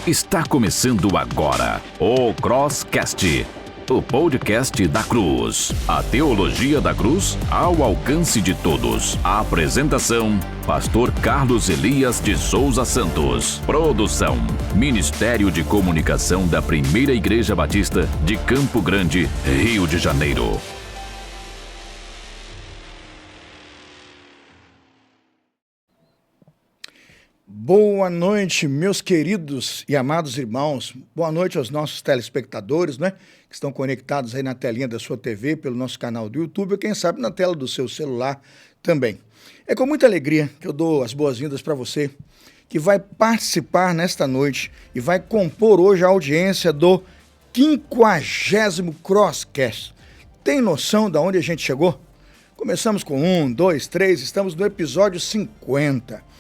Está começando agora o Crosscast, o podcast da Cruz. A teologia da cruz ao alcance de todos. A apresentação, Pastor Carlos Elias de Souza Santos. Produção, Ministério de Comunicação da Primeira Igreja Batista de Campo Grande, Rio de Janeiro. Boa noite, meus queridos e amados irmãos. Boa noite aos nossos telespectadores, né? Que estão conectados aí na telinha da sua TV, pelo nosso canal do YouTube, ou quem sabe na tela do seu celular também. É com muita alegria que eu dou as boas-vindas para você, que vai participar nesta noite e vai compor hoje a audiência do 50º Crosscast. Tem noção de onde a gente chegou? Começamos com 1, 2, 3, estamos no episódio 50.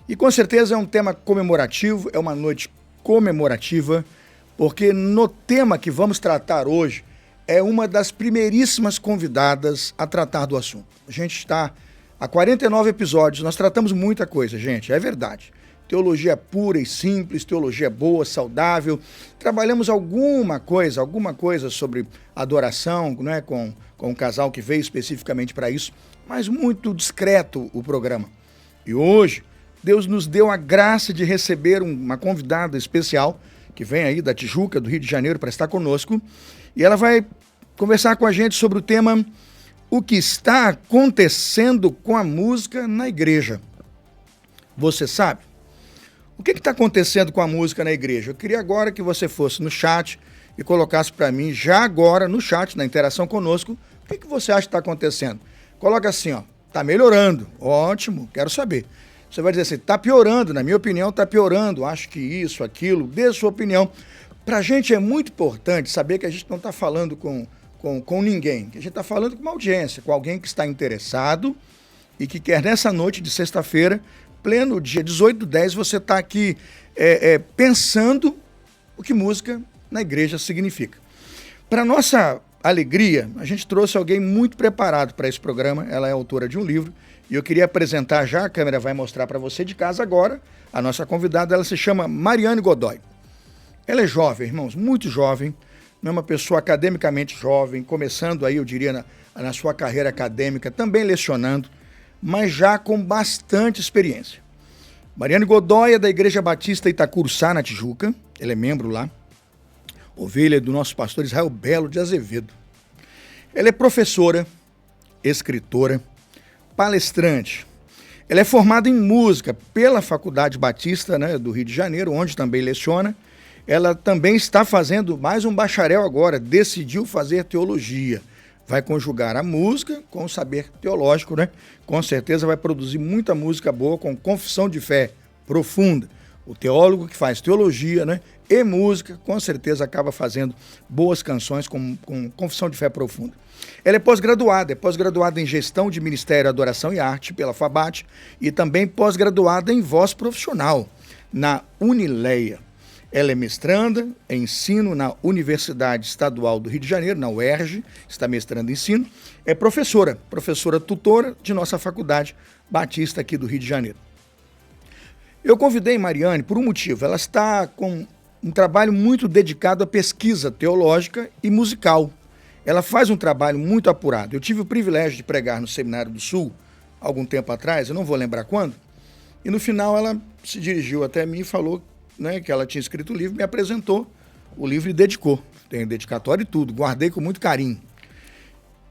E com certeza é um tema comemorativo, é uma noite comemorativa, porque no tema que vamos tratar hoje é uma das primeiríssimas convidadas a tratar do assunto. A gente está há 49 episódios, nós tratamos muita coisa, gente, é verdade. Teologia pura e simples, teologia boa, saudável. Trabalhamos alguma coisa sobre adoração, né, com um casal que veio especificamente para isso, mas muito discreto o programa. E hoje Deus nos deu a graça de receber uma convidada especial, que vem aí da Tijuca, do Rio de Janeiro, para estar conosco. E ela vai conversar com a gente sobre o tema O que está acontecendo com a música na igreja. Você sabe? O que está acontecendo com a música na igreja? Eu queria agora que você fosse no chat e colocasse para mim, já agora, no chat, na interação conosco, o que você acha que está acontecendo? Coloca assim, ó, está melhorando. Ótimo, quero saber. Você vai dizer assim, está piorando, na minha opinião está piorando, acho que isso, aquilo, dê sua opinião. Para a gente é muito importante saber que a gente não está falando com ninguém, que a gente está falando com uma audiência, com alguém que está interessado e que quer nessa noite de sexta-feira, pleno dia 18/10, você está aqui pensando o que música na igreja significa. Para nossa alegria, a gente trouxe alguém muito preparado para esse programa, ela é autora de um livro, e eu queria apresentar já, a câmera vai mostrar para você de casa agora, a nossa convidada, ela se chama Mariane Godoy. Ela é jovem, irmãos, muito jovem, não é uma pessoa academicamente jovem, começando aí, eu diria, na sua carreira acadêmica, também lecionando, mas já com bastante experiência. Mariane Godoy é da Igreja Batista Itacuruçá, na Tijuca, ela é membro lá, ovelha do nosso pastor Israel Belo de Azevedo. Ela é professora, escritora, palestrante. Ela é formada em música pela Faculdade Batista, né, do Rio de Janeiro, onde também leciona. Ela também está fazendo mais um bacharel agora, decidiu fazer teologia. Vai conjugar a música com o saber teológico, né? Com certeza vai produzir muita música boa com confissão de fé profunda. O teólogo que faz teologia, né, e música, com certeza acaba fazendo boas canções com confissão de fé profunda. Ela é pós-graduada em Gestão de Ministério, Adoração e Arte pela FABAT e também pós-graduada em Voz Profissional na Unileia. Ela é mestranda em ensino na Universidade Estadual do Rio de Janeiro, na UERJ, está mestrando em ensino. É professora tutora de nossa Faculdade Batista aqui do Rio de Janeiro. Eu convidei Mariane por um motivo, ela está com um trabalho muito dedicado à pesquisa teológica e musical. Ela faz um trabalho muito apurado. Eu tive o privilégio de pregar no Seminário do Sul, algum tempo atrás, eu não vou lembrar quando, e no final ela se dirigiu até mim e falou, né, que ela tinha escrito o livro, me apresentou o livro e dedicou. Tem dedicatório e tudo, guardei com muito carinho.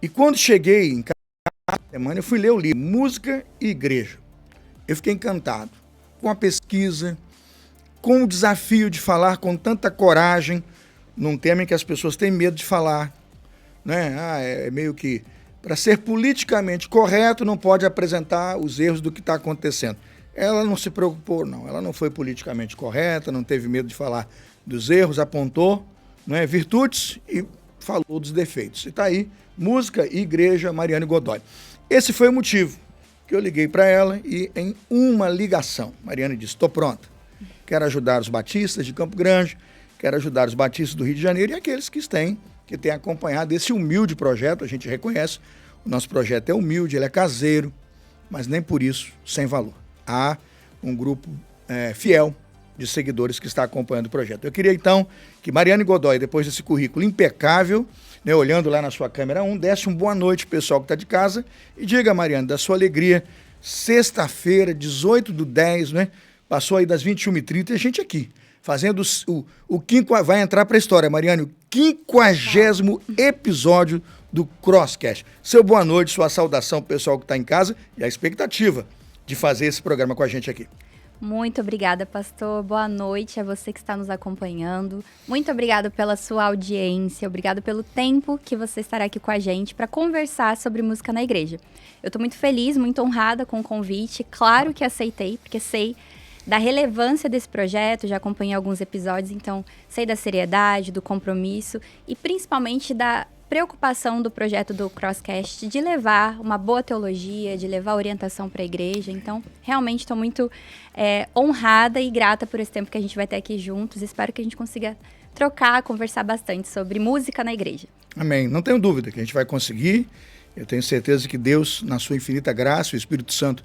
E quando cheguei em casa, semana, eu fui ler o livro, Música e Igreja. Eu fiquei encantado com a pesquisa, com o desafio de falar com tanta coragem num tema em que as pessoas têm medo de falar, né? É meio que, para ser politicamente correto, não pode apresentar os erros do que está acontecendo. Ela não se preocupou, não. Ela não foi politicamente correta, não teve medo de falar dos erros, apontou, né, virtudes e falou dos defeitos. E está aí, Música e Igreja, Mariane Godoy. Esse foi o motivo que eu liguei para ela e em uma ligação, Mariane disse, estou pronta. Quero ajudar os batistas de Campo Grande, quero ajudar os batistas do Rio de Janeiro e aqueles que têm acompanhado esse humilde projeto, a gente reconhece, o nosso projeto é humilde, ele é caseiro, mas nem por isso sem valor. Há um grupo fiel de seguidores que está acompanhando o projeto. Eu queria, então, que Mariane Godoy, depois desse currículo impecável, né, olhando lá na sua câmera 1, desse uma boa noite pessoal que está de casa e diga, Mariane, da sua alegria, sexta-feira, 18/10, né? Passou aí das 21h30 e a gente aqui, fazendo vai entrar para a história, Mariane, o 50º episódio do Crosscast. Seu boa noite, sua saudação pro pessoal que está em casa e a expectativa de fazer esse programa com a gente aqui. Muito obrigada, pastor. Boa noite a você que está nos acompanhando. Muito obrigada pela sua audiência, obrigado pelo tempo que você estará aqui com a gente para conversar sobre música na igreja. Eu estou muito feliz, muito honrada com o convite. Claro que aceitei, porque sei da relevância desse projeto, já acompanhei alguns episódios, então sei da seriedade, do compromisso e principalmente da preocupação do projeto do Crosscast de levar uma boa teologia, de levar orientação para a igreja. Então, realmente estou muito honrada e grata por esse tempo que a gente vai ter aqui juntos. Espero que a gente consiga trocar, conversar bastante sobre música na igreja. Amém. Não tenho dúvida que a gente vai conseguir. Eu tenho certeza que Deus, na sua infinita graça, o Espírito Santo,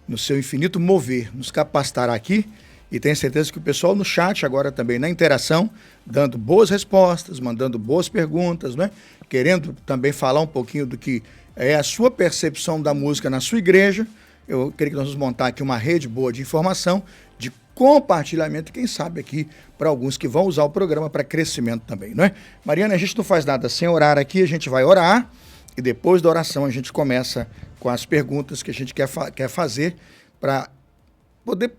no seu infinito mover, nos capacitará aqui. E tenho certeza que o pessoal no chat, agora também na interação, dando boas respostas, mandando boas perguntas, né? Querendo também falar um pouquinho do que é a sua percepção da música na sua igreja. Eu queria que nós vamos montar aqui uma rede boa de informação, de compartilhamento, quem sabe aqui para alguns que vão usar o programa para crescimento também, não é? Mariana, a gente não faz nada sem orar aqui, a gente vai orar e depois da oração a gente começa com as perguntas que a gente quer fazer para poder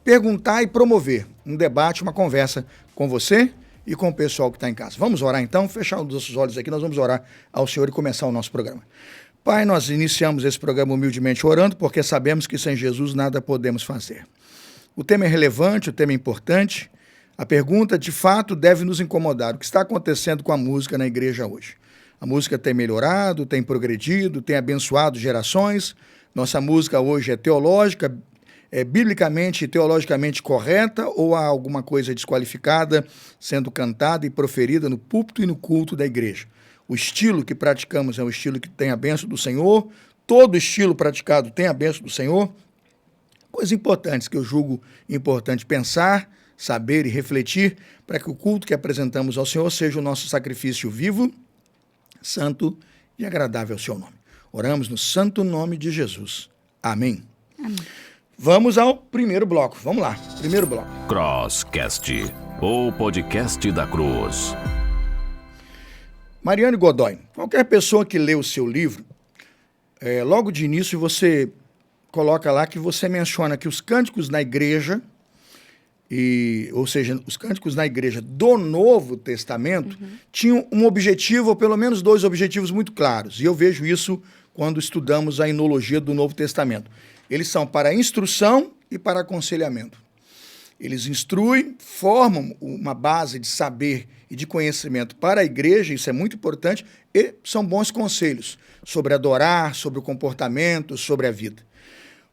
perguntar e promover um debate, uma conversa com você e com o pessoal que está em casa. Vamos orar então? Fechar os nossos olhos aqui, nós vamos orar ao Senhor e começar o nosso programa. Pai, nós iniciamos esse programa humildemente orando, porque sabemos que sem Jesus nada podemos fazer. O tema é relevante, o tema é importante. A pergunta, de fato, deve nos incomodar. O que está acontecendo com a música na igreja hoje? A música tem melhorado, tem progredido, tem abençoado gerações. Nossa música hoje é teológica, biblicamente e teologicamente correta, ou há alguma coisa desqualificada sendo cantada e proferida no púlpito e no culto da igreja? O estilo que praticamos é um estilo que tem a bênção do Senhor, todo estilo praticado tem a bênção do Senhor. Coisas importantes que eu julgo importante pensar, saber e refletir para que o culto que apresentamos ao Senhor seja o nosso sacrifício vivo, santo e agradável ao seu nome. Oramos no santo nome de Jesus. Amém. Amém. Vamos ao primeiro bloco. Vamos lá, primeiro bloco. Crosscast, o podcast da Cruz. Mariane Godoy, qualquer pessoa que lê o seu livro, logo de início você coloca lá que você menciona que os cânticos na igreja, ou seja, os cânticos na igreja do Novo Testamento, tinham um objetivo, ou pelo menos dois objetivos muito claros. E eu vejo isso quando estudamos a enologia do Novo Testamento. Eles são para instrução e para aconselhamento. Eles instruem, formam uma base de saber e de conhecimento para a igreja, isso é muito importante, e são bons conselhos sobre adorar, sobre o comportamento, sobre a vida.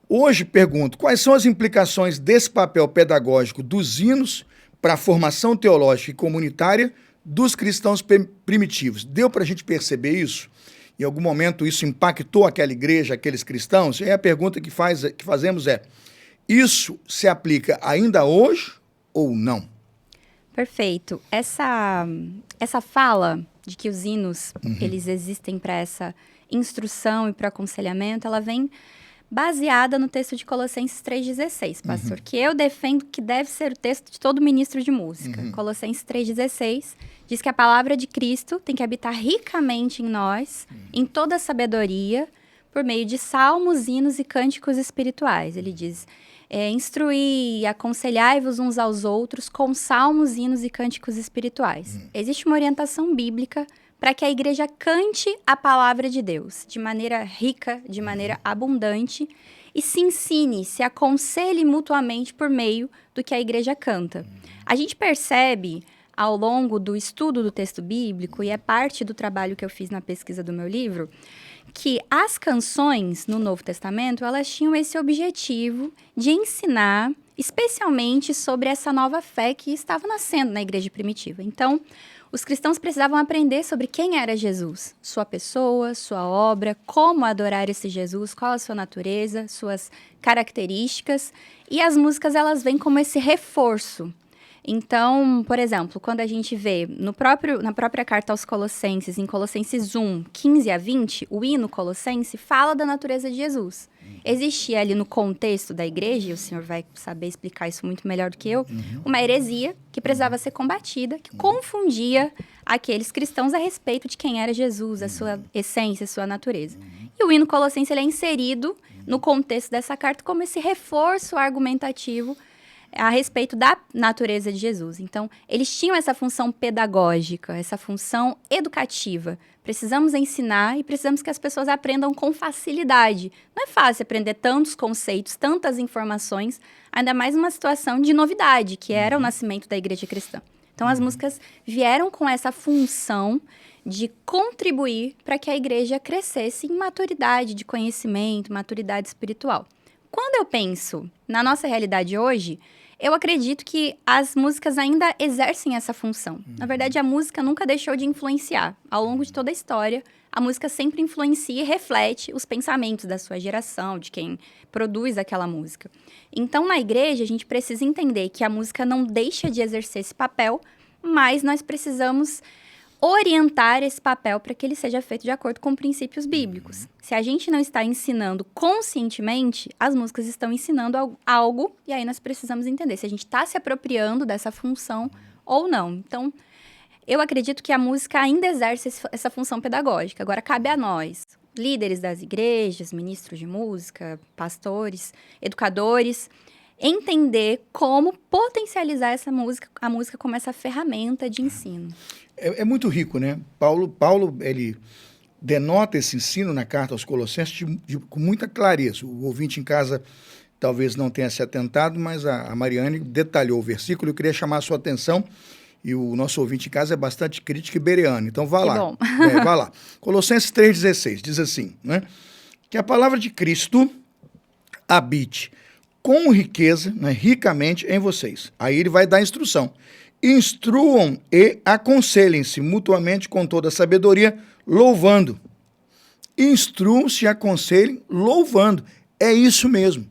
Hoje pergunto, quais são as implicações desse papel pedagógico dos hinos para a formação teológica e comunitária dos cristãos primitivos? Deu para a gente perceber isso? Em algum momento isso impactou aquela igreja, aqueles cristãos? E a pergunta que fazemos é, isso se aplica ainda hoje ou não? Perfeito. Essa fala de que os hinos, eles existem para essa instrução e para aconselhamento, ela vem baseada no texto de Colossenses 3,16, pastor, que eu defendo que deve ser o texto de todo ministro de música. Colossenses 3,16 diz que a palavra de Cristo tem que habitar ricamente em nós, em toda a sabedoria, por meio de salmos, hinos e cânticos espirituais. Ele diz, instruí e aconselhai-vos uns aos outros com salmos, hinos e cânticos espirituais. Existe uma orientação bíblica para que a igreja cante a palavra de Deus de maneira rica, de maneira abundante, e se ensine, se aconselhe mutuamente por meio do que a igreja canta. A gente percebe, ao longo do estudo do texto bíblico, e é parte do trabalho que eu fiz na pesquisa do meu livro, que as canções no Novo Testamento, elas tinham esse objetivo de ensinar, especialmente sobre essa nova fé que estava nascendo na igreja primitiva. Então, os cristãos precisavam aprender sobre quem era Jesus, sua pessoa, sua obra, como adorar esse Jesus, qual a sua natureza, suas características. E as músicas, elas vêm como esse reforço. Então, por exemplo, quando a gente vê na própria carta aos Colossenses, em Colossenses 1, 15 a 20, o hino colossense fala da natureza de Jesus. Existia ali no contexto da igreja, e o senhor vai saber explicar isso muito melhor do que eu, uma heresia que precisava ser combatida, que confundia aqueles cristãos a respeito de quem era Jesus, a sua essência, a sua natureza. E o hino colossense ele é inserido no contexto dessa carta como esse reforço argumentativo a respeito da natureza de Jesus. Então, eles tinham essa função pedagógica, essa função educativa. Precisamos ensinar e precisamos que as pessoas aprendam com facilidade. Não é fácil aprender tantos conceitos, tantas informações, ainda mais numa situação de novidade, que era o nascimento da igreja cristã. Então, as músicas vieram com essa função de contribuir para que a igreja crescesse em maturidade de conhecimento, maturidade espiritual. Quando eu penso na nossa realidade hoje, eu acredito que as músicas ainda exercem essa função. Na verdade, a música nunca deixou de influenciar. Ao longo de toda a história, a música sempre influencia e reflete os pensamentos da sua geração, de quem produz aquela música. Então, na igreja, a gente precisa entender que a música não deixa de exercer esse papel, mas nós precisamos orientar esse papel para que ele seja feito de acordo com princípios bíblicos. Se a gente não está ensinando conscientemente, as músicas estão ensinando algo, e aí nós precisamos entender se a gente está se apropriando dessa função ou não. Então, eu acredito que a música ainda exerce essa função pedagógica. Agora, cabe a nós, líderes das igrejas, ministros de música, pastores, educadores, entender como potencializar a música como essa ferramenta de ensino. É muito rico, né? Paulo, ele denota esse ensino na carta aos Colossenses com muita clareza. O ouvinte em casa talvez não tenha se atentado, mas a Mariane detalhou o versículo. Eu queria chamar a sua atenção, e o nosso ouvinte em casa é bastante crítico e bereano. Então, vá lá. Bom. Vá lá. Colossenses 3,16 diz assim, né? Que a palavra de Cristo habite com riqueza, né, ricamente em vocês. Aí ele vai dar instrução. Instruam e aconselhem-se mutuamente com toda a sabedoria, louvando. Instruam-se e aconselhem, louvando. É isso mesmo.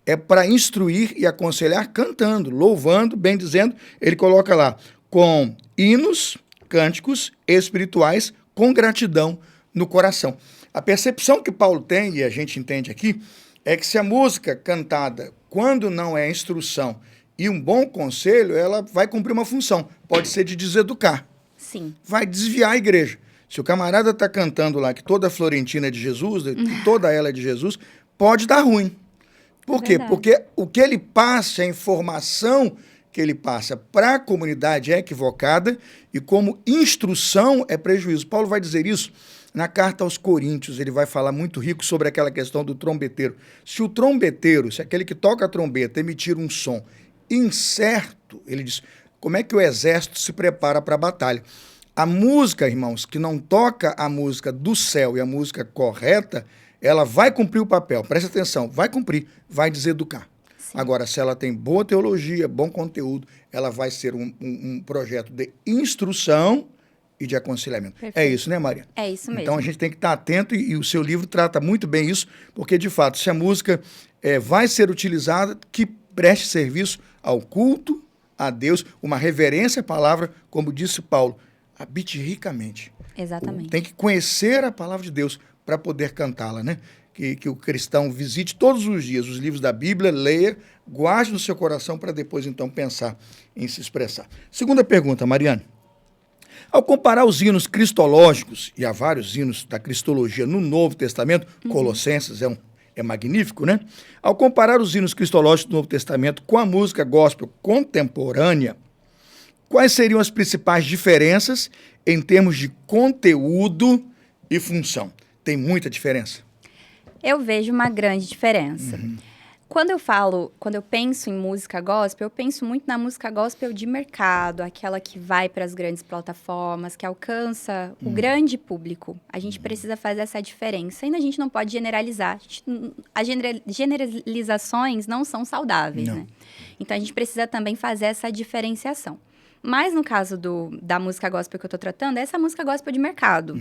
É para instruir e aconselhar cantando, louvando, bem dizendo. Ele coloca lá, com hinos, cânticos espirituais, com gratidão no coração. A percepção que Paulo tem, e a gente entende aqui, é que se a música cantada, quando não é instrução e um bom conselho, ela vai cumprir uma função. Pode ser de deseducar. Sim. Vai desviar a igreja. Se o camarada está cantando lá que toda a Florentina é de Jesus, que toda ela é de Jesus, pode dar ruim. Por quê? Verdade. Porque o que ele passa, a informação que ele passa para a comunidade é equivocada e como instrução é prejuízo. Paulo vai dizer isso na carta aos Coríntios. Ele vai falar muito rico sobre aquela questão do trombeteiro. Se o trombeteiro, se aquele que toca a trombeta emitir um som incerto, ele diz, como é que o exército se prepara para a batalha? A música, irmãos, que não toca a música do céu e a música correta, ela vai cumprir o papel, presta atenção, vai cumprir, vai deseducar. Sim. Agora, se ela tem boa teologia, bom conteúdo, ela vai ser um projeto de instrução e de aconselhamento. Perfeito. É isso, né, Maria? É isso mesmo. Então, a gente tem que estar atento e o seu livro trata muito bem isso, porque, de fato, se a música vai ser utilizada, que preste serviço ao culto a Deus, uma reverência à palavra, como disse Paulo, habite ricamente. Exatamente. Tem que conhecer a palavra de Deus para poder cantá-la, né? Que o cristão visite todos os dias os livros da Bíblia, leia, guarde no seu coração para depois, então, pensar em se expressar. Segunda pergunta, Mariane. Ao comparar os hinos cristológicos, e há vários hinos da cristologia no Novo Testamento, Colossenses é magnífico, né? Ao comparar os hinos cristológicos do Novo Testamento com a música gospel contemporânea, quais seriam as principais diferenças em termos de conteúdo e função? Tem muita diferença? Eu vejo uma grande diferença. Quando eu penso em música gospel, eu penso muito na música gospel de mercado, aquela que vai para as grandes plataformas, que alcança o grande público. A gente precisa fazer essa diferença. Ainda a gente não pode generalizar. As generalizações não são saudáveis, né? Então, a gente precisa também fazer essa diferenciação. Mas, no caso da música gospel que eu estou tratando, é essa música gospel de mercado.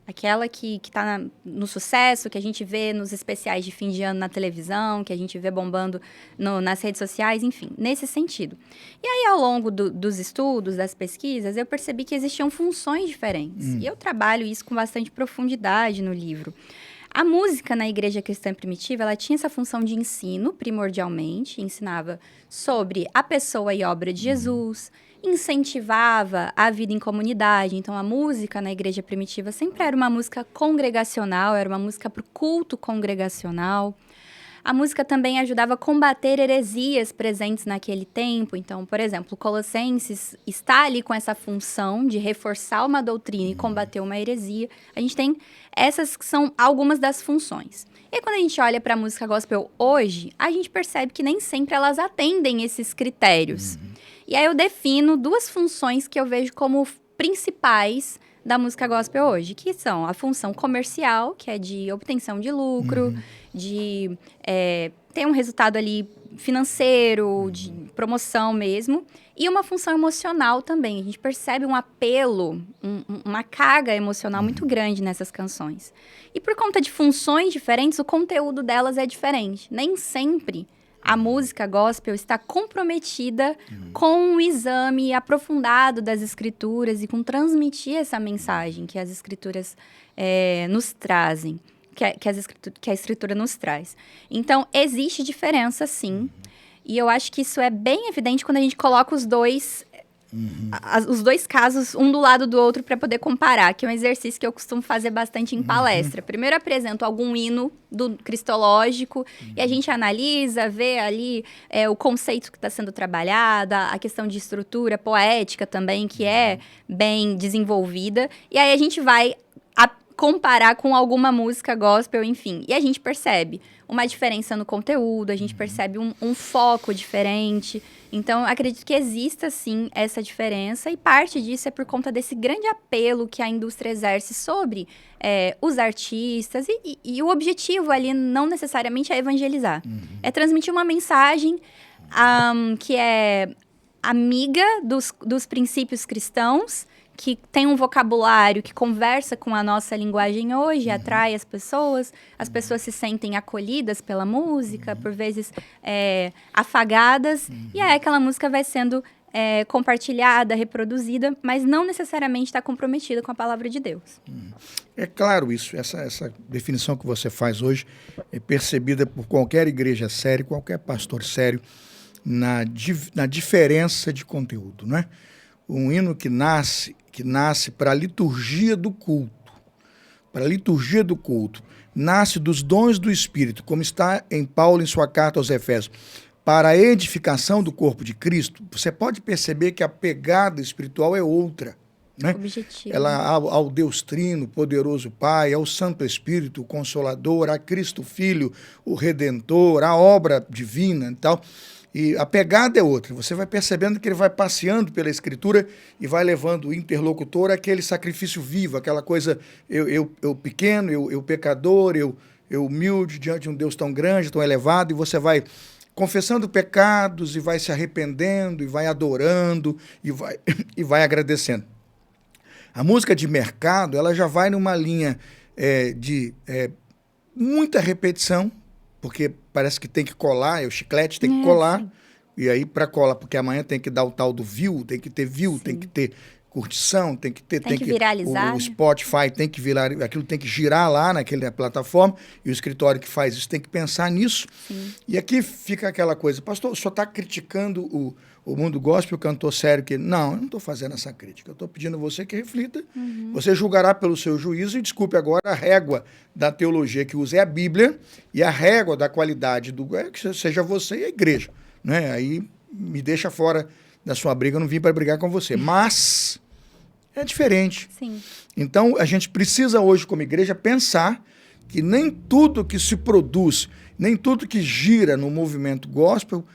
Aquela que tá no sucesso, que a gente vê nos especiais de fim de ano na televisão, que a gente vê bombando nas redes sociais, enfim, nesse sentido. E aí, ao longo dos estudos, das pesquisas, eu percebi que existiam funções diferentes. E eu trabalho isso com bastante profundidade no livro. A música na igreja cristã primitiva, ela tinha essa função de ensino, primordialmente, ensinava sobre a pessoa e obra de Jesus, incentivava a vida em comunidade. Então, a música na igreja primitiva sempre era uma música congregacional, era uma música para o culto congregacional. A música também ajudava a combater heresias presentes naquele tempo. Então, por exemplo, Colossenses está ali com essa função de reforçar uma doutrina e combater uma heresia. A gente tem essas que são algumas das funções. E quando a gente olha para a música gospel hoje, a gente percebe que nem sempre elas atendem esses critérios. E aí eu defino duas funções que eu vejo como principais da música gospel hoje, que são a função comercial, que é de obtenção de lucro, de ter um resultado ali financeiro, de promoção mesmo, e uma função emocional também. A gente percebe um apelo, uma carga emocional muito grande nessas canções. E por conta de funções diferentes, o conteúdo delas é diferente. Nem sempre a música gospel está comprometida com o exame aprofundado das escrituras e com transmitir essa mensagem que as escrituras nos trazem, que a escritura nos traz. Então, existe diferença, sim. E eu acho que isso é bem evidente quando a gente coloca os dois casos, um do lado do outro, para poder comparar, que é um exercício que eu costumo fazer bastante em palestra. Primeiro, apresento algum hino cristológico e a gente analisa, vê ali o conceito que está sendo trabalhado, a questão de estrutura poética também, que é bem desenvolvida. E aí a gente vai comparar com alguma música gospel, enfim. E a gente percebe uma diferença no conteúdo, a gente percebe um foco diferente. Então, acredito que exista, sim, essa diferença. E parte disso é por conta desse grande apelo que a indústria exerce sobre os artistas. E o objetivo ali não necessariamente é evangelizar. É transmitir uma mensagem que é amiga dos princípios cristãos, que tem um vocabulário que conversa com a nossa linguagem hoje, atrai as pessoas se sentem acolhidas pela música, por vezes afagadas, e aí aquela música vai sendo compartilhada, reproduzida, mas não necessariamente está comprometida com a palavra de Deus. É claro isso, essa definição que você faz hoje é percebida por qualquer igreja séria, qualquer pastor sério, na diferença de conteúdo, não é? Um hino que nasce para a liturgia do culto, nasce dos dons do Espírito, como está em Paulo em sua carta aos Efésios, para a edificação do corpo de Cristo. Você pode perceber que a pegada espiritual é outra, né? Objetivo. Ela ao Deus Trino, poderoso Pai, ao Santo Espírito, o Consolador, a Cristo Filho, o Redentor, a obra divina e tal. E a pegada é outra. Você vai percebendo que ele vai passeando pela Escritura e vai levando o interlocutor àquele sacrifício vivo, aquela coisa, eu pequeno, eu pecador, eu humilde diante de um Deus tão grande, tão elevado, e você vai confessando pecados e vai se arrependendo e vai adorando e vai agradecendo. A música de mercado, ela já vai numa linha de muita repetição, porque parece que tem que colar, o chiclete tem que colar, sim. E aí para colar, porque amanhã tem que dar o tal do view, tem que ter view, sim. Tem que ter curtição, tem que viralizar. O Spotify tem que virar, aquilo tem que girar lá naquela plataforma, e o escritório que faz isso tem que pensar nisso. Sim. E aqui fica aquela coisa, pastor, o senhor está criticando o mundo gospel, o cantor sério, que não, eu não estou fazendo essa crítica, eu estou pedindo a você que reflita, você julgará pelo seu juízo, e desculpe agora, a régua da teologia que usa é a Bíblia, e a régua da qualidade que seja você e a igreja, né? Aí me deixa fora da sua briga, eu não vim para brigar com você, mas é diferente. Sim. Então, a gente precisa hoje, como igreja, pensar que nem tudo que se produz Nem tudo que gira no movimento gospel,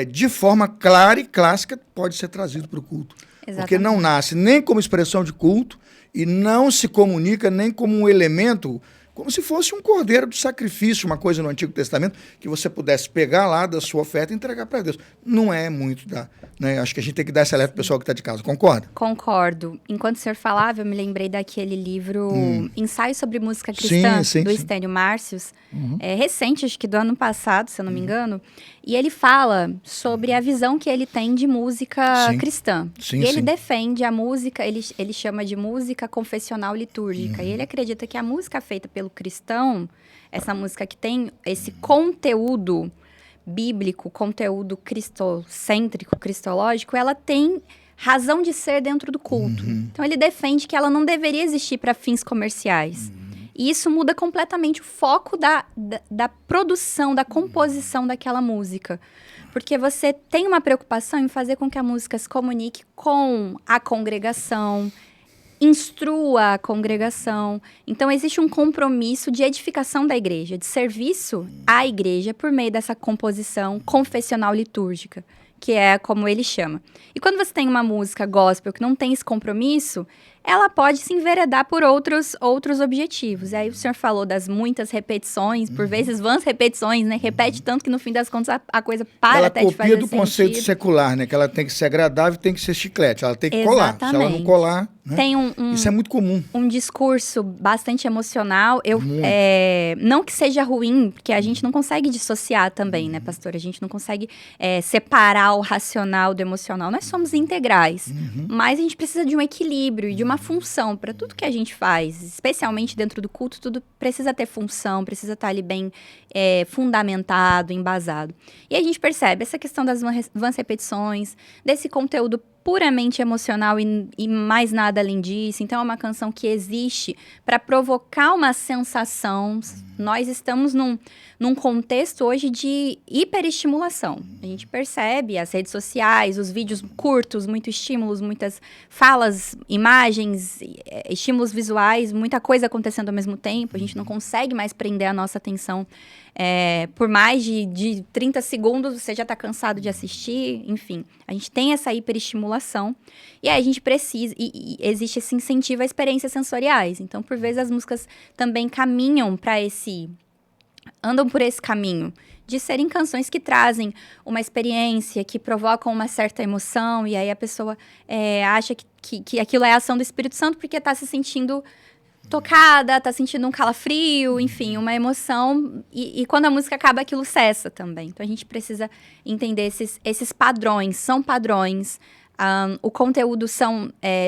de forma clara e clássica, pode ser trazido para o culto. Exatamente. Porque não nasce nem como expressão de culto e não se comunica nem como um elemento, como se fosse um cordeiro de sacrifício, uma coisa no Antigo Testamento, que você pudesse pegar lá da sua oferta e entregar para Deus. Não é muito né? Acho que a gente tem que dar esse alerta pro pessoal que está de casa. Concorda? Concordo. Enquanto o senhor falava, eu me lembrei daquele livro Ensaio sobre Música Cristã, do Estênio Márcios. É recente, acho que do ano passado, se eu não me engano. E ele fala sobre a visão que ele tem de música cristã. E ele defende a música, ele chama de música confessional litúrgica. E ele acredita que a música feita pelo cristão, essa música que tem esse conteúdo bíblico, conteúdo cristocêntrico, cristológico, ela tem razão de ser dentro do culto. Então, ele defende que ela não deveria existir para fins comerciais. E isso muda completamente o foco da produção, da composição daquela música. Porque você tem uma preocupação em fazer com que a música se comunique com a congregação, instrua a congregação. Então, existe um compromisso de edificação da igreja, de serviço à igreja por meio dessa composição confessional litúrgica, que é como ele chama. E quando você tem uma música gospel que não tem esse compromisso, ela pode se enveredar por outros objetivos. E aí o senhor falou das muitas repetições, por vezes vãs repetições, né? Repete tanto que no fim das contas a coisa para ela até de fazer sentido. Ela copia do conceito secular, né? Que ela tem que ser agradável e tem que ser chiclete. Ela tem que colar. Se ela não colar, né? Tem isso é muito comum. Um discurso bastante emocional. Não que seja ruim, porque a gente não consegue dissociar também, né, pastor? A gente não consegue separar o racional do emocional. Nós somos integrais. Mas a gente precisa de um equilíbrio e de uma função para tudo que a gente faz, especialmente dentro do culto, tudo precisa ter função, precisa estar ali bem fundamentado, embasado. E a gente percebe essa questão das vãs repetições, desse conteúdo puramente emocional e mais nada além disso. Então, é uma canção que existe para provocar uma sensação. Nós estamos num contexto hoje de hiperestimulação. A gente percebe as redes sociais, os vídeos curtos, muitos estímulos, muitas falas, imagens, estímulos visuais, muita coisa acontecendo ao mesmo tempo. A gente não consegue mais prender a nossa atenção. Por mais de 30 segundos, você já está cansado de assistir. Enfim, a gente tem essa hiperestimulação. E aí a gente precisa... E existe esse incentivo a experiências sensoriais. Então, por vezes, as músicas também caminham para andam por esse caminho de serem canções que trazem uma experiência, que provocam uma certa emoção. E aí a pessoa acha que aquilo é a ação do Espírito Santo porque está se sentindo tocada, tá sentindo um calafrio, enfim, uma emoção. E quando a música acaba, aquilo cessa também. Então, a gente precisa entender esses padrões. São padrões. O conteúdo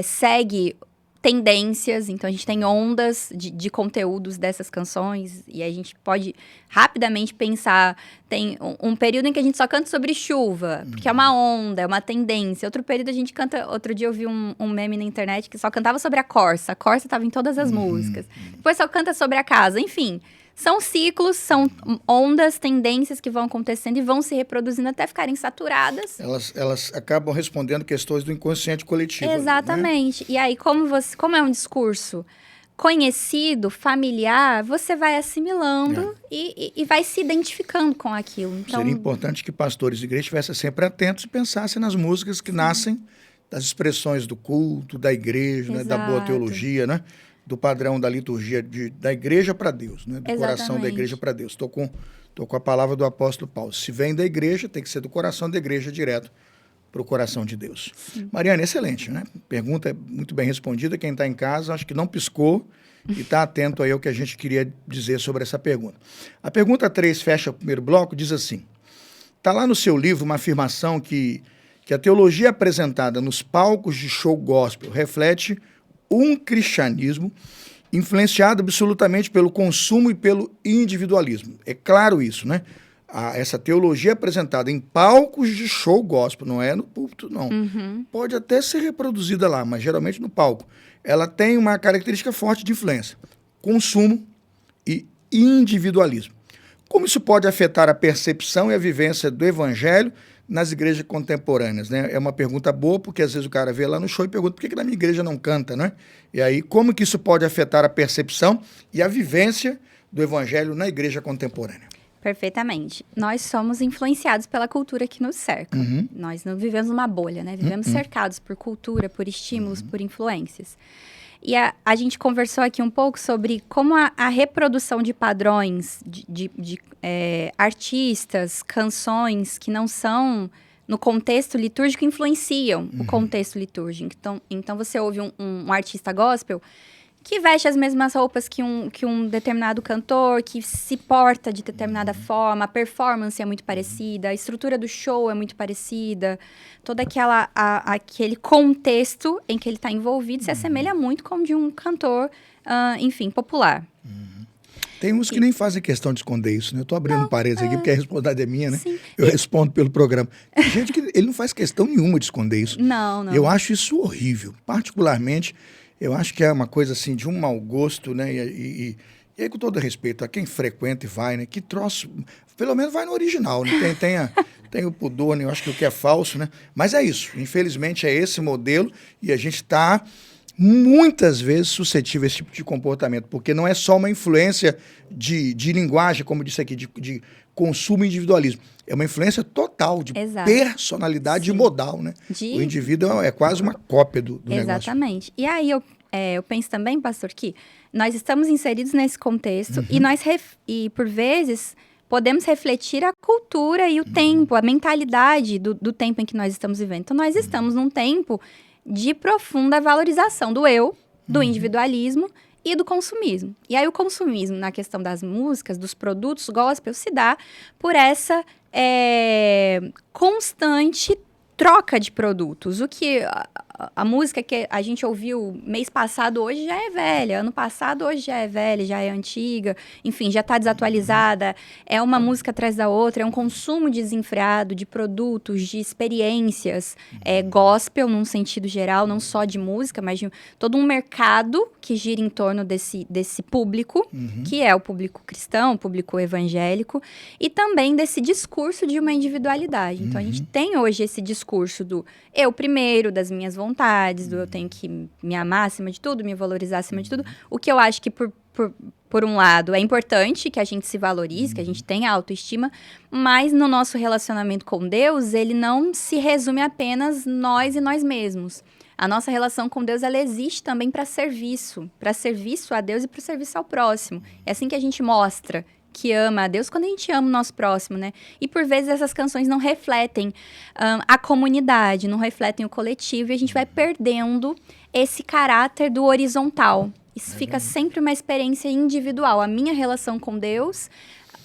segue tendências. Então, a gente tem ondas de conteúdos dessas canções. E a gente pode rapidamente pensar... Tem um período em que a gente só canta sobre chuva, porque é uma onda, é uma tendência. Outro período a gente canta... Outro dia eu vi um meme na internet que só cantava sobre a Corsa. A Corsa estava em todas as músicas. Depois só canta sobre a casa. Enfim, são ciclos, são ondas, tendências que vão acontecendo e vão se reproduzindo até ficarem saturadas. Elas acabam respondendo questões do inconsciente coletivo. Exatamente. Né? E aí, como é um discurso conhecido, familiar, você vai assimilando e vai se identificando com aquilo. Então, seria importante que pastores e igrejas estivessem sempre atentos e pensassem nas músicas que nascem das expressões do culto, da igreja, né, da boa teologia, né, do padrão da liturgia da igreja para Deus, né, do coração da igreja para Deus. Estou com a palavra do apóstolo Paulo. Se vem da igreja, tem que ser do coração da igreja direto para o coração de Deus. Mariana, excelente, né? Pergunta muito bem respondida. Quem está em casa, acho que não piscou e está atento aí ao que a gente queria dizer sobre essa pergunta. A pergunta 3 fecha o primeiro bloco, diz assim: está lá no seu livro uma afirmação que a teologia apresentada nos palcos de show gospel reflete um cristianismo influenciado absolutamente pelo consumo e pelo individualismo. É claro isso, né? Essa teologia apresentada em palcos de show gospel, não é no púlpito, não. Pode até ser reproduzida lá, mas geralmente no palco. Ela tem uma característica forte de influência: consumo e individualismo. Como isso pode afetar a percepção e a vivência do evangelho nas igrejas contemporâneas, né? É uma pergunta boa, porque às vezes o cara vê lá no show e pergunta por que na minha igreja não canta, né? E aí, como que isso pode afetar a percepção e a vivência do evangelho na igreja contemporânea? Perfeitamente. Nós somos influenciados pela cultura que nos cerca. Nós não vivemos numa bolha, né? Vivemos cercados por cultura, por estímulos, por influências. E a gente conversou aqui um pouco sobre como a reprodução de padrões de artistas, canções que não são no contexto litúrgico influenciam o contexto litúrgico. Então você ouve um artista gospel que veste as mesmas roupas que um determinado cantor, que se porta de determinada forma, a performance é muito parecida, a estrutura do show é muito parecida, todo aquele contexto em que ele está envolvido se assemelha muito com o de um cantor, enfim, popular. Tem uns que nem fazem questão de esconder isso, né? Eu tô abrindo um parênteses aqui, porque a responsabilidade é minha, né? Sim. Eu respondo pelo programa. Tem gente que ele não faz questão nenhuma de esconder isso. Não. Eu acho isso horrível. Particularmente, eu acho que é uma coisa assim de um mau gosto, né? E aí, com todo respeito a quem frequenta e vai, né? Que troço, pelo menos vai no original, né? Tem o pudor, né? Eu acho que o que é falso, né? Mas é isso. Infelizmente, é esse modelo e a gente está muitas vezes suscetível a esse tipo de comportamento, porque não é só uma influência de linguagem, como eu disse aqui, de consumo e individualismo. É uma influência total de personalidade modal, né? O indivíduo é quase uma cópia do negócio. Exatamente. E aí eu penso também, pastor, que nós estamos inseridos nesse contexto e por vezes podemos refletir a cultura e o tempo, a mentalidade do tempo em que nós estamos vivendo. Então nós estamos num tempo de profunda valorização do eu, do individualismo e do consumismo. E aí o consumismo, na questão das músicas, dos produtos gospel, se dá por essa constante troca de produtos. O que a música que a gente ouviu mês passado, hoje já é velha. Ano passado, hoje já é velha, já é antiga. Enfim, já está desatualizada. É uma música atrás da outra. É um consumo desenfreado de produtos, de experiências. Gospel, num sentido geral, não só de música, mas de todo um mercado que gira em torno desse público, que é o público cristão, o público evangélico, e também desse discurso de uma individualidade. Então, a gente tem hoje esse discurso do eu primeiro, das minhas vontades, do eu tenho que me amar acima de tudo, me valorizar acima de tudo. O que eu acho que, por um lado, é importante que a gente se valorize, que a gente tenha autoestima, mas no nosso relacionamento com Deus, ele não se resume apenas nós e nós mesmos. A nossa relação com Deus, ela existe também para serviço a Deus e para o serviço ao próximo. É assim que a gente mostra que ama a Deus quando a gente ama o nosso próximo, né? E por vezes essas canções não refletem a comunidade, não refletem o coletivo, e a gente vai perdendo esse caráter do horizontal. Isso fica sempre uma experiência individual. A minha relação com Deus,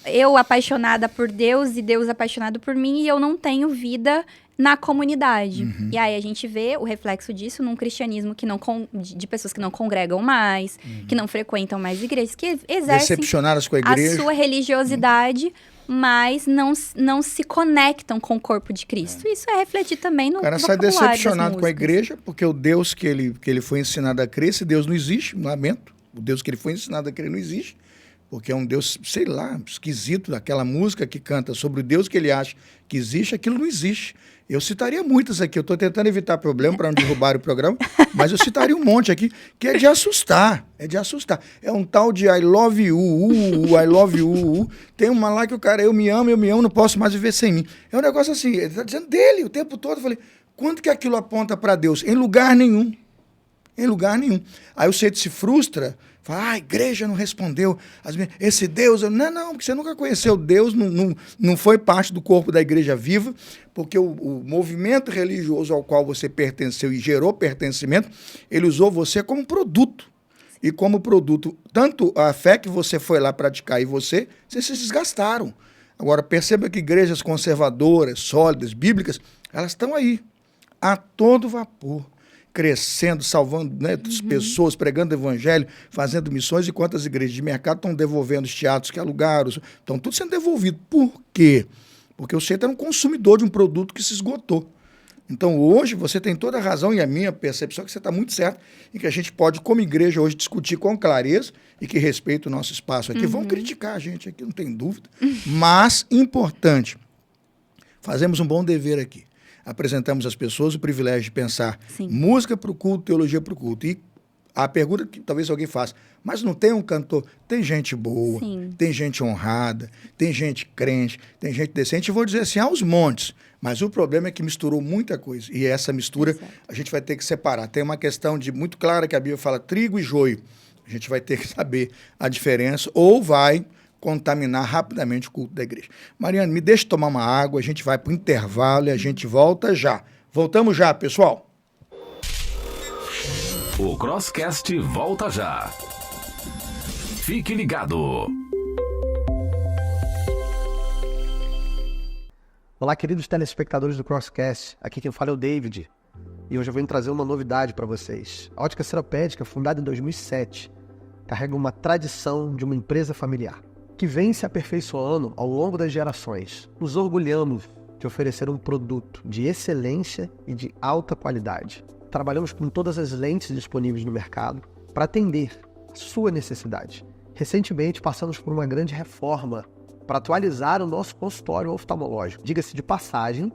eu apaixonada por Deus e Deus apaixonado por mim, e eu não tenho vida na comunidade. E aí a gente vê o reflexo disso num cristianismo de pessoas que não congregam mais, que não frequentam mais igrejas, que exercem decepcionadas com a igreja, a sua religiosidade, mas não se conectam com o corpo de Cristo. Isso é refletir também no vocabulário. O cara sai decepcionado com a igreja, porque o Deus que ele foi ensinado a crer, esse Deus não existe, lamento. O Deus que ele foi ensinado a crer não existe. Porque é um Deus, sei lá, esquisito, aquela música que canta sobre o Deus que ele acha que existe, aquilo não existe. Eu citaria muitas aqui, eu estou tentando evitar problema para não derrubar o programa, mas eu citaria um monte aqui, que é de assustar, É um tal de I love you, I love you. Tem uma lá que o cara, eu me amo, não posso mais viver sem mim. É um negócio assim, ele está dizendo dele o tempo todo. Eu falei, quanto que aquilo aponta para Deus? Em lugar nenhum. Aí o sujeito se frustra, fala, a igreja não respondeu. Esse Deus, não, porque você nunca conheceu Deus, não foi parte do corpo da igreja viva, porque o movimento religioso ao qual você pertenceu e gerou pertencimento, ele usou você como produto. E como produto, tanto a fé que você foi lá praticar e vocês se desgastaram. Agora, perceba que igrejas conservadoras, sólidas, bíblicas, elas estão aí, a todo vapor, crescendo, salvando, né, as pessoas, pregando o evangelho, fazendo missões, enquanto as igrejas de mercado estão devolvendo os teatros que alugaram, estão tudo sendo devolvido. Por quê? Porque você era um consumidor de um produto que se esgotou. Então, hoje, você tem toda a razão, e a minha percepção é que você está muito certo, em que a gente pode, como igreja, hoje, discutir com clareza e que respeita o nosso espaço aqui. Vão criticar a gente aqui, não tem dúvida. Mas, importante, fazemos um bom dever aqui. Apresentamos às pessoas o privilégio de pensar música para o culto, teologia para o culto. E A pergunta que talvez alguém faça, mas não tem um cantor? Tem gente boa, Sim. tem gente honrada, tem gente crente, tem gente decente. Eu vou dizer assim, aos montes. Mas o problema é que misturou muita coisa. E essa mistura Exato. a gente vai ter que separar. Tem uma questão muito clara que a Bíblia fala trigo e joio. A gente vai ter que saber a diferença ou vai contaminar rapidamente o culto da igreja. Mariana, me deixa tomar uma água, a gente vai para o intervalo e a gente volta já. Voltamos já, pessoal. O Crosscast volta já. Fique ligado. Olá, queridos telespectadores do Crosscast. Aqui quem fala é o David. E hoje eu venho trazer uma novidade para vocês. A Ótica Seropédica, fundada em 2007, carrega uma tradição de uma empresa familiar, que vem se aperfeiçoando ao longo das gerações. Nos orgulhamos de oferecer um produto de excelência e de alta qualidade. Trabalhamos com todas as lentes disponíveis no mercado para atender a sua necessidade. Recentemente passamos por uma grande reforma para atualizar o nosso consultório oftalmológico. Diga-se de passagem,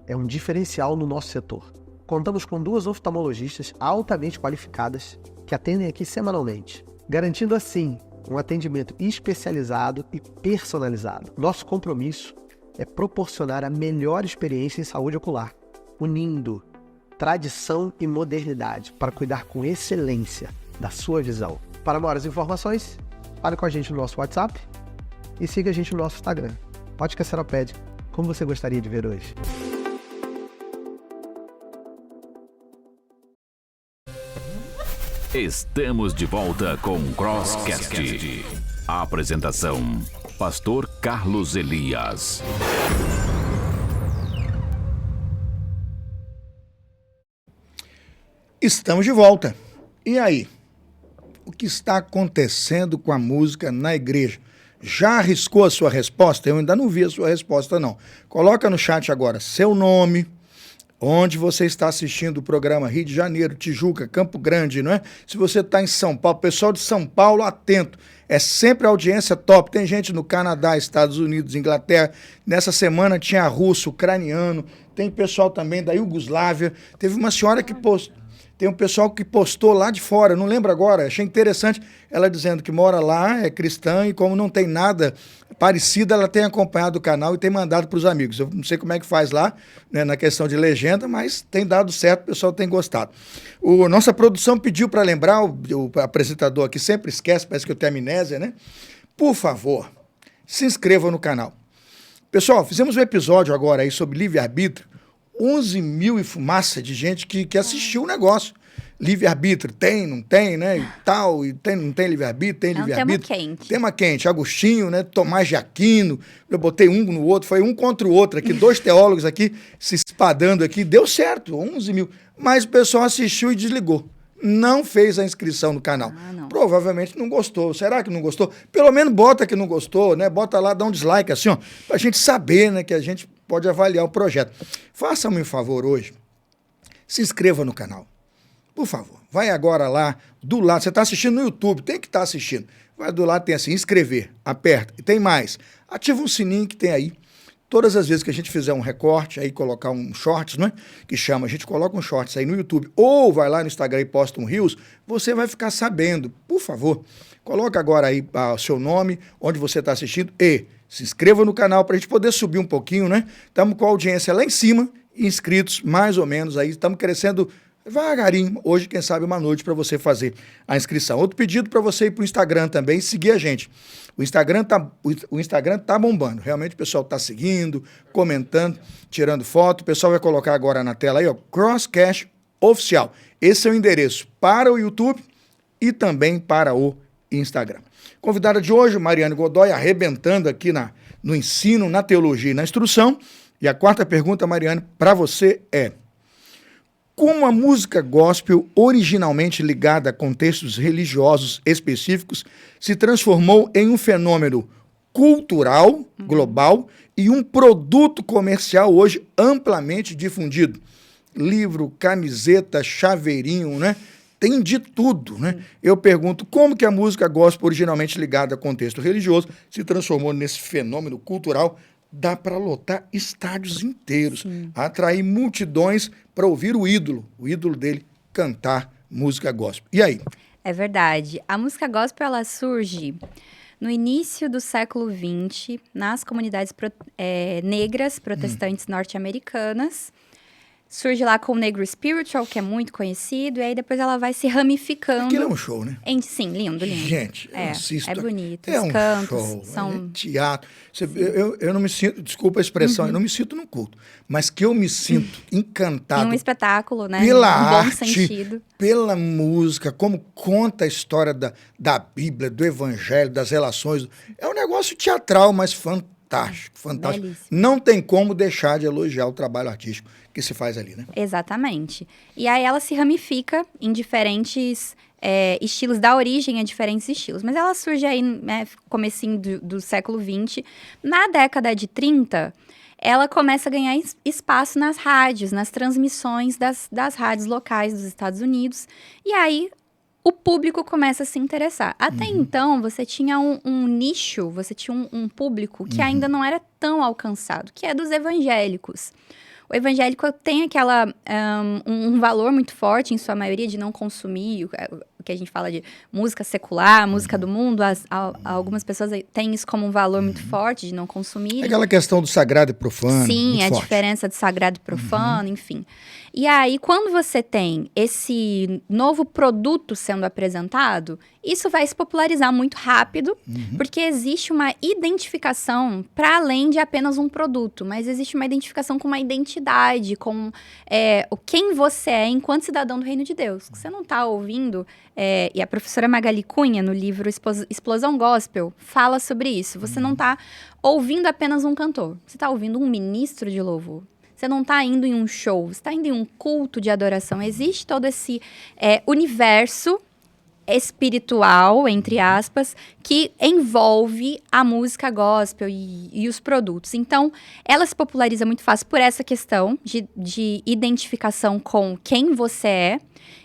é um diferencial no nosso setor. Contamos com 2 oftalmologistas altamente qualificadas que atendem aqui semanalmente, garantindo assim um atendimento especializado e personalizado. Nosso compromisso é proporcionar a melhor experiência em saúde ocular, unindo tradição e modernidade para cuidar com excelência da sua visão. Para maiores informações, fale com a gente no nosso WhatsApp e siga a gente no nosso Instagram. Ótica Seropédica, como você gostaria de ver hoje? Estamos de volta com o Crosscast. A apresentação: Pastor Carlos Elias. Estamos de volta. E aí? O que está acontecendo com a música na igreja? Já arriscou a sua resposta? Eu ainda não vi a sua resposta, não. Coloca no chat agora seu nome, onde você está assistindo o programa Rio de Janeiro, Tijuca, Campo Grande, não é? Se você está em São Paulo, pessoal de São Paulo, atento. É sempre audiência top. Tem gente no Canadá, Estados Unidos, Inglaterra. Nessa semana tinha russo, ucraniano. Tem pessoal também da Iugoslávia. Teve uma senhora que postou. Tem um pessoal que postou lá de fora, não lembro agora, achei interessante, ela dizendo que mora lá, é cristã e como não tem nada parecido, ela tem acompanhado o canal e tem mandado para os amigos. Eu não sei como é que faz lá, né, na questão de legenda, mas tem dado certo, o pessoal tem gostado. Nossa produção pediu para lembrar, o apresentador aqui sempre esquece, parece que eu tenho amnésia, né? Por favor, se inscreva no canal. Pessoal, fizemos um episódio agora aí sobre livre-arbítrio, 11 mil e fumaça de gente que assistiu o negócio. Livre-arbítrio, tem, não tem, né? E tal, e tem, não tem livre-arbítrio, tem livre-arbítrio. É um tema quente. Tema quente. Agostinho, né? Tomás de Aquino. Eu botei um no outro, foi um contra o outro aqui, 2 teólogos aqui se espadando aqui. Deu certo, 11 mil. Mas o pessoal assistiu e desligou. Não fez a inscrição no canal. Não. Provavelmente não gostou. Será que não gostou? Pelo menos bota que não gostou, né? Bota lá, dá um dislike assim, ó, pra gente saber, né, que a gente pode avaliar o projeto. Faça-me um favor hoje, se inscreva no canal. Por favor, vai agora lá, do lado, você está assistindo no YouTube, tem que estar assistindo. Vai do lado, tem assim, inscrever, aperta. E tem mais, ativa um sininho que tem aí. Todas as vezes que a gente fizer um recorte, aí colocar um shorts, não é? Que chama, a gente coloca um shorts aí no YouTube, ou vai lá no Instagram e posta um Reels, você vai ficar sabendo. Por favor, coloca agora aí o seu nome, onde você está assistindo e se inscreva no canal para a gente poder subir um pouquinho, né? Estamos com a audiência lá em cima, inscritos mais ou menos aí, estamos crescendo devagarinho. Hoje, quem sabe, uma noite para você fazer a inscrição. Outro pedido para você ir para o Instagram também e seguir a gente. O Instagram tá bombando. Realmente o pessoal tá seguindo, comentando, tirando foto. O pessoal vai colocar agora na tela aí, ó, Crosscast Oficial. Esse é o endereço para o YouTube e também para o Instagram. Convidada de hoje, Mariane Godoy, arrebentando aqui no ensino, na teologia e na instrução. E a 4ª pergunta, Mariane, para você é: como a música gospel, originalmente ligada a contextos religiosos específicos, se transformou em um fenômeno cultural, global, e um produto comercial hoje amplamente difundido? Livro, camiseta, chaveirinho, né? Tem de tudo, né? Eu pergunto, como que a música gospel, originalmente ligada a contexto religioso, se transformou nesse fenômeno cultural? Dá para lotar estádios inteiros, atrair multidões para ouvir o ídolo dele cantar música gospel. E aí? É verdade. A música gospel, ela surge no início do século XX, nas comunidades negras protestantes norte-americanas. Surge lá com o Negro Spiritual, que é muito conhecido, e aí depois ela vai se ramificando. Aquilo é um show, né? Sim, lindo, lindo. Gente, eu assisto. É bonito. É Os um cantos show, são... é teatro. Eu não me sinto, desculpa a expressão, eu não me sinto no culto, mas que eu me sinto encantado um espetáculo, né? pela Em bom arte, sentido. pela música, como conta a história da Bíblia, do Evangelho, das relações. É um negócio teatral, mas fantástico, fantástico. Belíssimo. Não tem como deixar de elogiar o trabalho artístico que se faz ali, né? Exatamente. E aí ela se ramifica em diferentes estilos, dá origem a diferentes estilos. Mas ela surge aí, né, comecinho do século XX. Na década de 30, ela começa a ganhar espaço nas rádios, nas transmissões das rádios locais dos Estados Unidos. E aí o público começa a se interessar. Até então, você tinha um nicho, você tinha um público que ainda não era tão alcançado, que é dos evangélicos. O evangélico tem um valor muito forte, em sua maioria, de não consumir o que a gente fala de música secular, música do mundo. Algumas pessoas têm isso como um valor muito forte, de não consumir. Aquela questão do sagrado e profano. Sim, a forte. diferença do sagrado e profano, enfim. E aí, quando você tem esse novo produto sendo apresentado, isso vai se popularizar muito rápido, porque existe uma identificação para além de apenas um produto, mas existe uma identificação com uma identidade, com quem você é enquanto cidadão do Reino de Deus. Você não está ouvindo, e a professora Magali Cunha, no livro Explosão Gospel, fala sobre isso. Você não está ouvindo apenas um cantor, você está ouvindo um ministro de louvor. Você não está indo em um show, você está indo em um culto de adoração. Existe todo esse universo espiritual, entre aspas, que envolve a música gospel e os produtos. Então, ela se populariza muito fácil por essa questão de identificação com quem você é,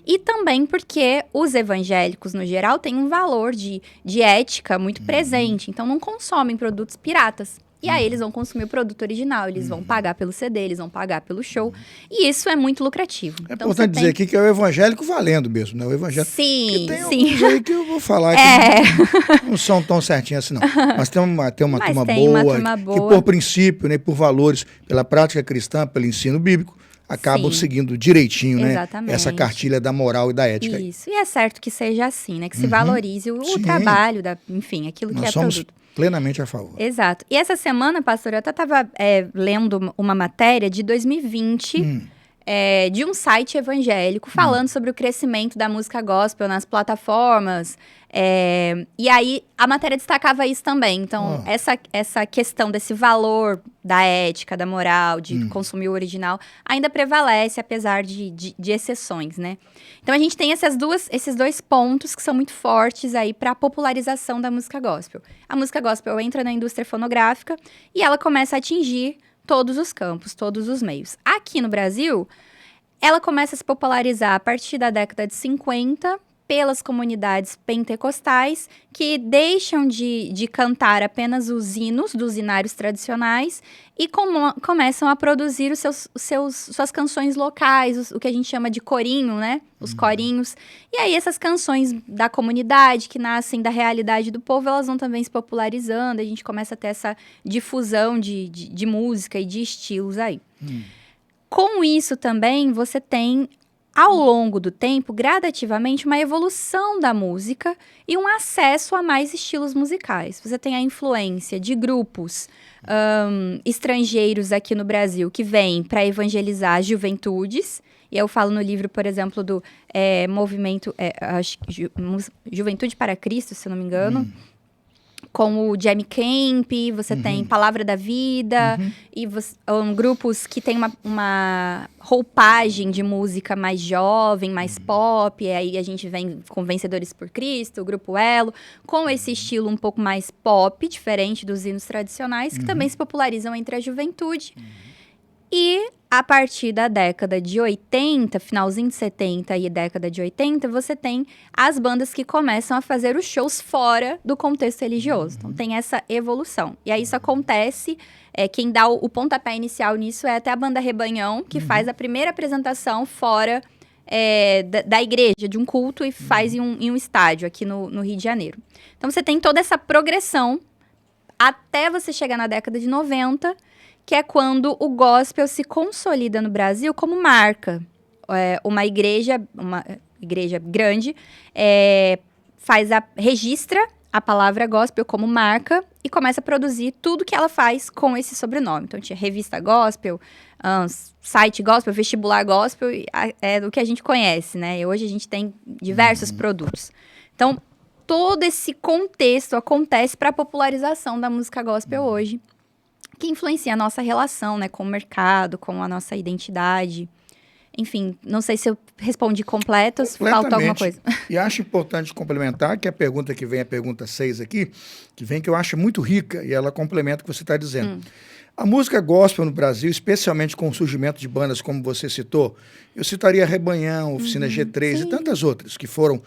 e também porque os evangélicos, no geral, têm um valor de ética muito presente. Então, não consomem produtos piratas. E aí eles vão consumir o produto original, eles vão pagar pelo CD, eles vão pagar pelo show. E isso é muito lucrativo. É importante dizer aqui que é o evangélico valendo mesmo, né? O evangélico. Sim, tem sim. alguns aí que eu vou falar que não são tão certinhos assim, não. Mas tem uma turma boa, que por princípio, né, por valores, pela prática cristã, pelo ensino bíblico, acabam seguindo direitinho, né? Essa cartilha da moral e da ética. Isso, e é certo que seja assim, né? Que se valorize o trabalho, enfim, aquilo que Nós é somos produto. Plenamente a favor. Exato. E essa semana, pastor, eu até estava lendo uma matéria de 2020 de um site evangélico falando sobre o crescimento da música gospel nas plataformas. E aí, a matéria destacava isso também. Então, essa questão desse valor da ética, da moral, de consumir o original, ainda prevalece, apesar de exceções, né? Então, a gente tem esses dois pontos que são muito fortes aí para a popularização da música gospel. A música gospel entra na indústria fonográfica e ela começa a atingir todos os campos, todos os meios. Aqui no Brasil, ela começa a se popularizar a partir da década de 50 pelas comunidades pentecostais, que deixam de cantar apenas os hinos dos hinários tradicionais e começam a produzir suas canções locais, o que a gente chama de corinho, né? Os corinhos. E aí essas canções da comunidade, que nascem da realidade do povo, elas vão também se popularizando, a gente começa a ter essa difusão de música e de estilos aí. Com isso também, você tem, ao longo do tempo, gradativamente, uma evolução da música e um acesso a mais estilos musicais. Você tem a influência de grupos estrangeiros aqui no Brasil que vêm para evangelizar as juventudes. E eu falo no livro, por exemplo, do movimento Juventude para Cristo, se eu não me engano. Com o Jamie Camp, você tem Palavra da Vida, e grupos que têm uma roupagem de música mais jovem, mais pop, e aí a gente vem com Vencedores por Cristo, o Grupo Elo, com esse estilo um pouco mais pop, diferente dos hinos tradicionais, que também se popularizam entre a juventude. E a partir da década de 80, finalzinho de 70 e década de 80, você tem as bandas que começam a fazer os shows fora do contexto religioso. Então, tem essa evolução. E aí, isso acontece, quem dá o pontapé inicial nisso é até a banda Rebanhão, que faz a primeira apresentação fora da igreja, de um culto, e faz em um estádio aqui no Rio de Janeiro. Então, você tem toda essa progressão até você chegar na década de 90, que é quando o gospel se consolida no Brasil como marca. Uma igreja grande registra a palavra gospel como marca e começa a produzir tudo que ela faz com esse sobrenome. Então, tinha revista gospel, site gospel, vestibular gospel, é do que a gente conhece, né? E hoje a gente tem diversos produtos. Então, todo esse contexto acontece para a popularização da música gospel hoje, que influencia a nossa relação, né, com o mercado, com a nossa identidade. Enfim, não sei se eu respondi completo, se falta alguma coisa. E acho importante complementar que a pergunta que vem, a pergunta 6 aqui, que eu acho muito rica, e ela complementa o que você está dizendo. A música gospel no Brasil, especialmente com o surgimento de bandas como você citou, eu citaria Rebanhão, Oficina G3 e tantas outras que foram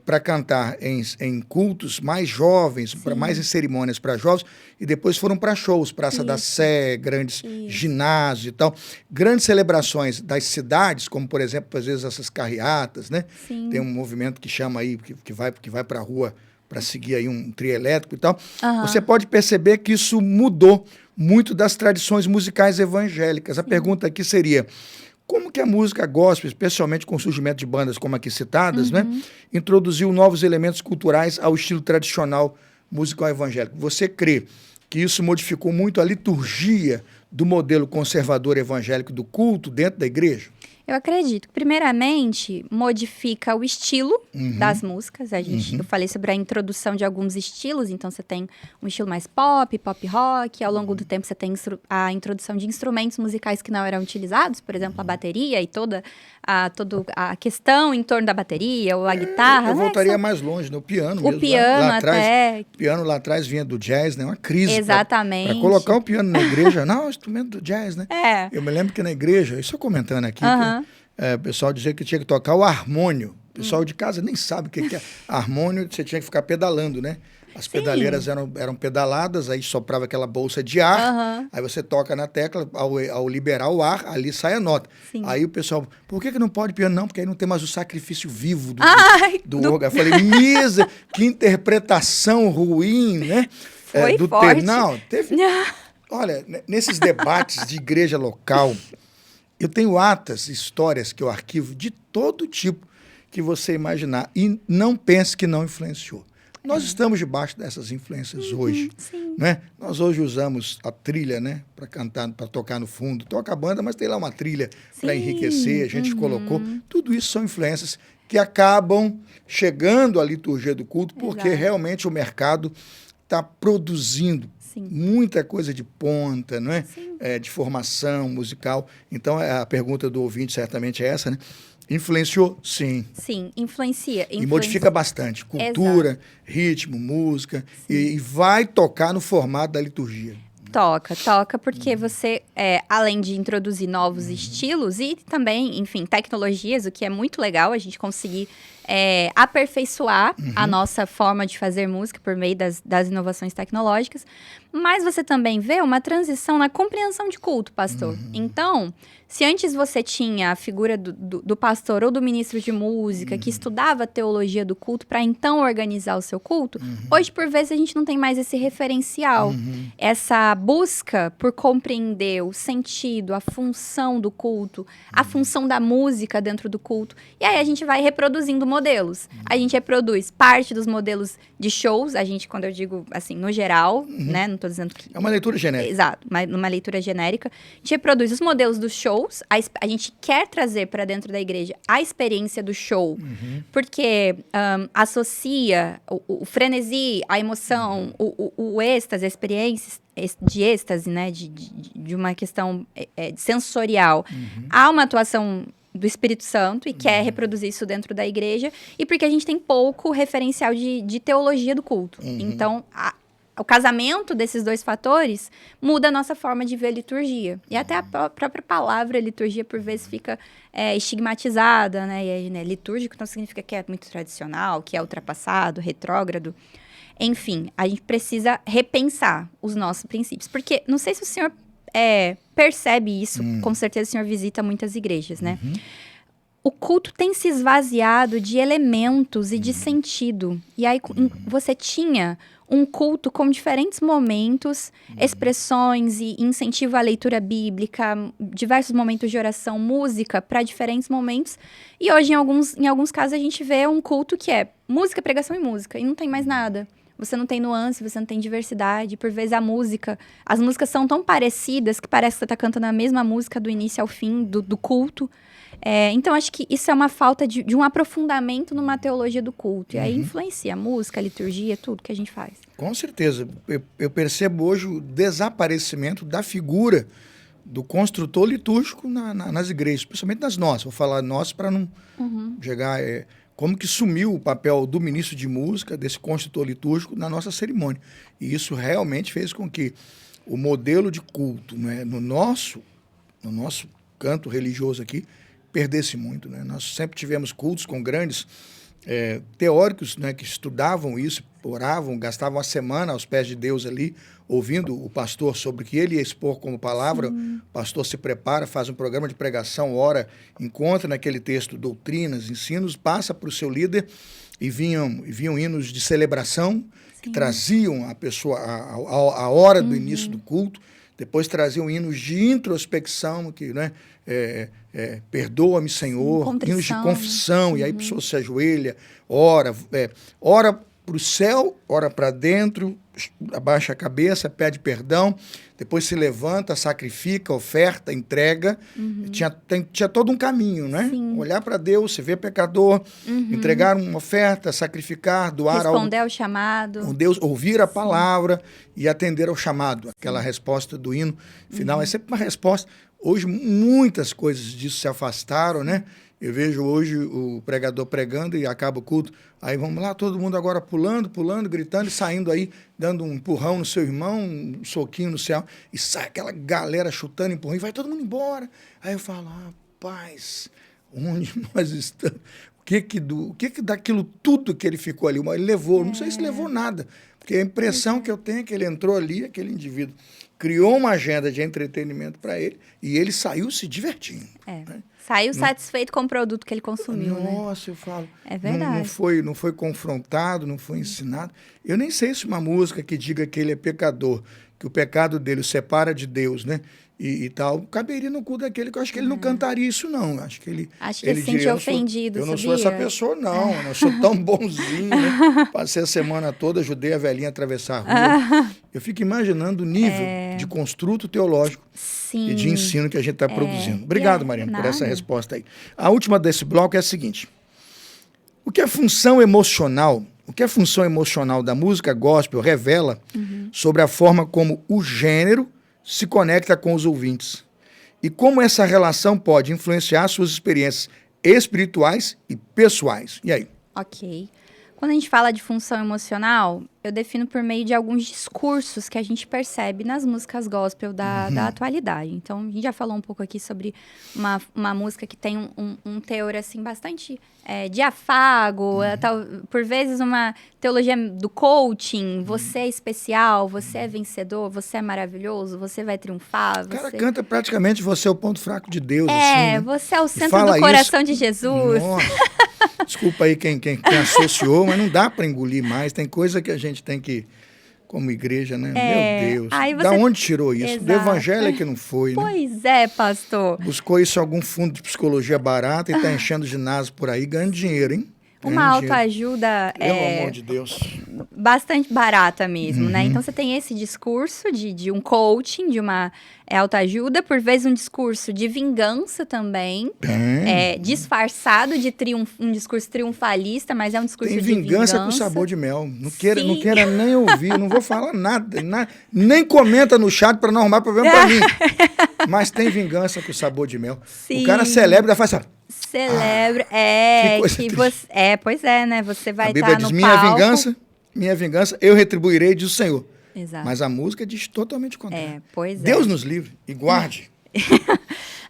para cantar em cultos mais jovens, mais em cerimônias para jovens, e depois foram para shows, Praça da Sé, grandes ginásios e tal. Grandes celebrações das cidades, como, por exemplo, às vezes essas carreatas, né? Sim. Tem um movimento que chama aí, que vai para a rua para seguir aí um trio elétrico e tal. Você pode perceber que isso mudou muito das tradições musicais evangélicas. A pergunta aqui seria: como que a música gospel, especialmente com o surgimento de bandas como aqui citadas, né, introduziu novos elementos culturais ao estilo tradicional musical evangélico? Você crê que isso modificou muito a liturgia do modelo conservador evangélico do culto dentro da igreja? Eu acredito que, primeiramente, modifica o estilo das músicas. Eu falei sobre a introdução de alguns estilos, então você tem um estilo mais pop rock. Ao longo do tempo você tem a introdução de instrumentos musicais que não eram utilizados, por exemplo, a bateria e toda a questão em torno da bateria, ou a guitarra. Eu voltaria mais longe, no piano mesmo. O piano lá atrás, até. O piano lá atrás vinha do jazz, né? Uma crise. Exatamente. Para colocar o piano na igreja, não, instrumento do jazz, né? Eu me lembro que na igreja, isso eu comentando aqui, o pessoal dizia que tinha que tocar o harmônio. O pessoal de casa nem sabe o que é harmônio, você tinha que ficar pedalando, né? As pedaleiras eram pedaladas, aí soprava aquela bolsa de ar, aí você toca na tecla, ao liberar o ar, ali sai a nota. Sim. Aí o pessoal, por que não pode piano? Não, porque aí não tem mais o sacrifício vivo do órgão. Eu falei, que interpretação ruim, né? Foi forte. Não, teve... Olha, nesses debates de igreja local, eu tenho atas, histórias que eu arquivo de todo tipo que você imaginar. E não pense que não influenciou. Nós estamos debaixo dessas influências hoje. Né? Nós hoje usamos a trilha, né, para cantar, para tocar no fundo. Toca a banda, mas tem lá uma trilha para enriquecer. A gente colocou. Tudo isso são influências que acabam chegando à liturgia do culto, porque realmente o mercado está produzindo muita coisa de ponta, não é? De formação musical. Então, a pergunta do ouvinte certamente é essa, né? Influenciou? Sim. Sim, influencia. E modifica bastante. Cultura, ritmo, música. E vai tocar no formato da liturgia. Toca, porque você, além de introduzir novos estilos e também, enfim, tecnologias, o que é muito legal, a gente conseguir aperfeiçoar a nossa forma de fazer música por meio das inovações tecnológicas, mas você também vê uma transição na compreensão de culto, pastor. Então, se antes você tinha a figura do pastor ou do ministro de música que estudava a teologia do culto para então organizar o seu culto, hoje, por vezes, a gente não tem mais esse referencial, essa busca por compreender o sentido, a função do culto, a função da música dentro do culto. E aí a gente vai reproduzindo modelos. A gente reproduz parte dos modelos de shows, quando eu digo assim, no geral, né? Não estou dizendo que... É uma leitura genérica. Exato, numa leitura genérica. A gente reproduz os modelos dos shows, a gente quer trazer para dentro da igreja a experiência do show, porque associa o frenesi, a emoção, o êxtase, a experiência de êxtase, né? De uma questão sensorial. Há uma atuação do Espírito Santo e quer reproduzir isso dentro da igreja, e porque a gente tem pouco referencial de teologia do culto. Então, o casamento desses dois fatores muda a nossa forma de ver a liturgia. E até a própria palavra liturgia, por vezes, fica estigmatizada, né? E aí, né, litúrgico, então significa que é muito tradicional, que é ultrapassado, retrógrado. Enfim, a gente precisa repensar os nossos princípios. Porque, não sei se o senhor percebe isso, com certeza o senhor visita muitas igrejas, né? o culto tem se esvaziado de elementos e de sentido. E aí você tinha um culto com diferentes momentos, expressões e incentivo à leitura bíblica, diversos momentos de oração, música para diferentes momentos. E hoje, em alguns casos, a gente vê um culto que é música, pregação e música, e não tem mais nada. Você não tem nuance, você não tem diversidade. Por vezes as músicas são tão parecidas que parece que você está cantando a mesma música do início ao fim do culto. Então, acho que isso é uma falta de um aprofundamento numa teologia do culto. E aí influencia a música, a liturgia, tudo que a gente faz. Com certeza. Eu percebo hoje o desaparecimento da figura do construtor litúrgico nas igrejas, principalmente nas nossas. Vou falar nossas para não chegar... como que sumiu o papel do ministro de música, desse construtor litúrgico, na nossa cerimônia. E isso realmente fez com que o modelo de culto, né, no nosso canto religioso aqui, perdesse muito, né? Nós sempre tivemos cultos com grandes teóricos, né, que estudavam isso, oravam, gastavam a semana aos pés de Deus ali, ouvindo o pastor sobre o que ele ia expor como palavra. Sim. O pastor se prepara, faz um programa de pregação, ora, encontra naquele texto doutrinas, ensinos, passa para o seu líder e vinham hinos de celebração. Sim. Que traziam a pessoa a hora do início do culto. Depois traziam hinos de introspecção, que, né, perdoa-me, Senhor, hinos de confissão, e aí a pessoa se ajoelha, ora para o céu, ora para dentro, abaixa a cabeça, pede perdão, depois se levanta, sacrifica, oferta, entrega. Tinha todo um caminho, né? Sim. Olhar para Deus, se ver pecador, entregar uma oferta, sacrificar, doar algo. Responder ao chamado. Deus, ouvir a palavra e atender ao chamado. Aquela resposta do hino final é sempre uma resposta. Hoje, muitas coisas disso se afastaram, né? Eu vejo hoje o pregador pregando e acaba o culto. Aí vamos lá, todo mundo agora pulando, gritando e saindo aí, dando um empurrão no seu irmão, um soquinho no céu. E sai aquela galera chutando, empurrando, e vai todo mundo embora. Aí eu falo, rapaz, onde nós estamos? O que daquilo tudo que ele ficou ali? Ele levou, não sei se levou nada. Porque a impressão que eu tenho é que ele entrou ali, aquele indivíduo, criou uma agenda de entretenimento para ele e ele saiu se divertindo. Né? Saiu satisfeito com o produto que ele consumiu. Nossa, né? Eu falo. É verdade. Não foi confrontado, não foi ensinado. Eu nem sei se uma música que diga que ele é pecador, que o pecado dele o separa de Deus, né? E tal, caberia no cu daquele, que eu acho que ele não cantaria isso, não. Acho que ele se sentiu ofendido, eu não sou essa pessoa, não. Eu não sou tão bonzinho, né? Passei a semana toda, ajudei a velhinha a atravessar a rua. Eu fico imaginando o nível de construto teológico. Sim. E de ensino que a gente está produzindo. Obrigado, Mariana, por essa resposta aí. A última desse bloco é a seguinte. O que a função emocional da música gospel revela sobre a forma como o gênero se conecta com os ouvintes? E como essa relação pode influenciar suas experiências espirituais e pessoais? E aí? Ok. Quando a gente fala de função emocional, eu defino por meio de alguns discursos que a gente percebe nas músicas gospel da atualidade. Então, a gente já falou um pouco aqui sobre uma música que tem um teor, assim, bastante de afago, por vezes uma teologia do coaching, você é especial, você é vencedor, você é maravilhoso, você vai triunfar. O cara canta praticamente você é o ponto fraco de Deus. Assim, né? Você é o centro do coração de Jesus. Nossa. Desculpa aí quem associou, mas não dá para engolir mais. Tem coisa que a gente tem que, como igreja, né? Meu Deus. Da onde tirou isso? Exato. Do evangelho é que não foi, né? Pois é, pastor. Buscou isso em algum fundo de psicologia barata e está enchendo ginásio por aí, ganhando dinheiro, hein? Uma autoajuda pelo amor de Deus, bastante barata mesmo, né? Então, você tem esse discurso de um coaching, de uma autoajuda, por vezes um discurso de vingança também, disfarçado de um discurso triunfalista, mas é um discurso de vingança. Tem vingança com sabor de mel. Não queira nem ouvir, não vou falar nada, nem comenta no chat para não arrumar problema para mim. Mas tem vingança com sabor de mel. Sim. O cara celebra e faz assim... Celebra, pois é, né? Você vai estar no palco. Minha vingança, eu retribuirei, diz o Senhor. Exato. Mas a música diz totalmente o contrário. Deus nos livre e guarde.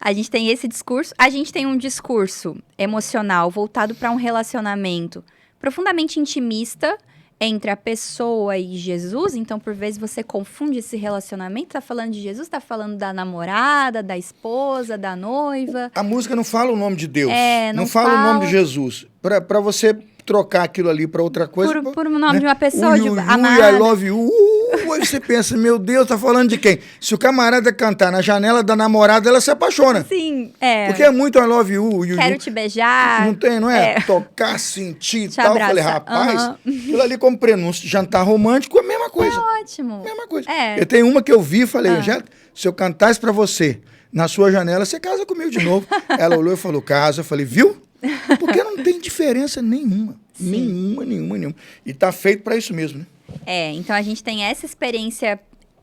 A gente tem esse discurso, a gente tem um discurso emocional voltado para um relacionamento profundamente intimista, entre a pessoa e Jesus, então por vezes você confunde esse relacionamento, tá falando de Jesus, tá falando da namorada, da esposa, da noiva. A música não fala o nome de Deus, não fala o nome de Jesus. Para você trocar aquilo ali para outra coisa... Por o nome de uma pessoa, amada. I love you. Aí você pensa, meu Deus, tá falando de quem? Se o camarada cantar na janela da namorada, ela se apaixona. Sim, Porque é muito I love you. Quero te beijar. Não tem, não é? Tocar, sentir e tal. Abraçar. Eu falei, rapaz, aquilo ali como prenúncio de jantar romântico é a mesma coisa. É ótimo. Mesma coisa. É. Eu tenho uma que eu vi e falei, se eu cantasse pra você na sua janela, você casa comigo de novo. Ela olhou e falou, casa. Eu falei, viu? Porque não tem diferença nenhuma. Nenhuma. E tá feito pra isso mesmo, né? Então a gente tem essa experiência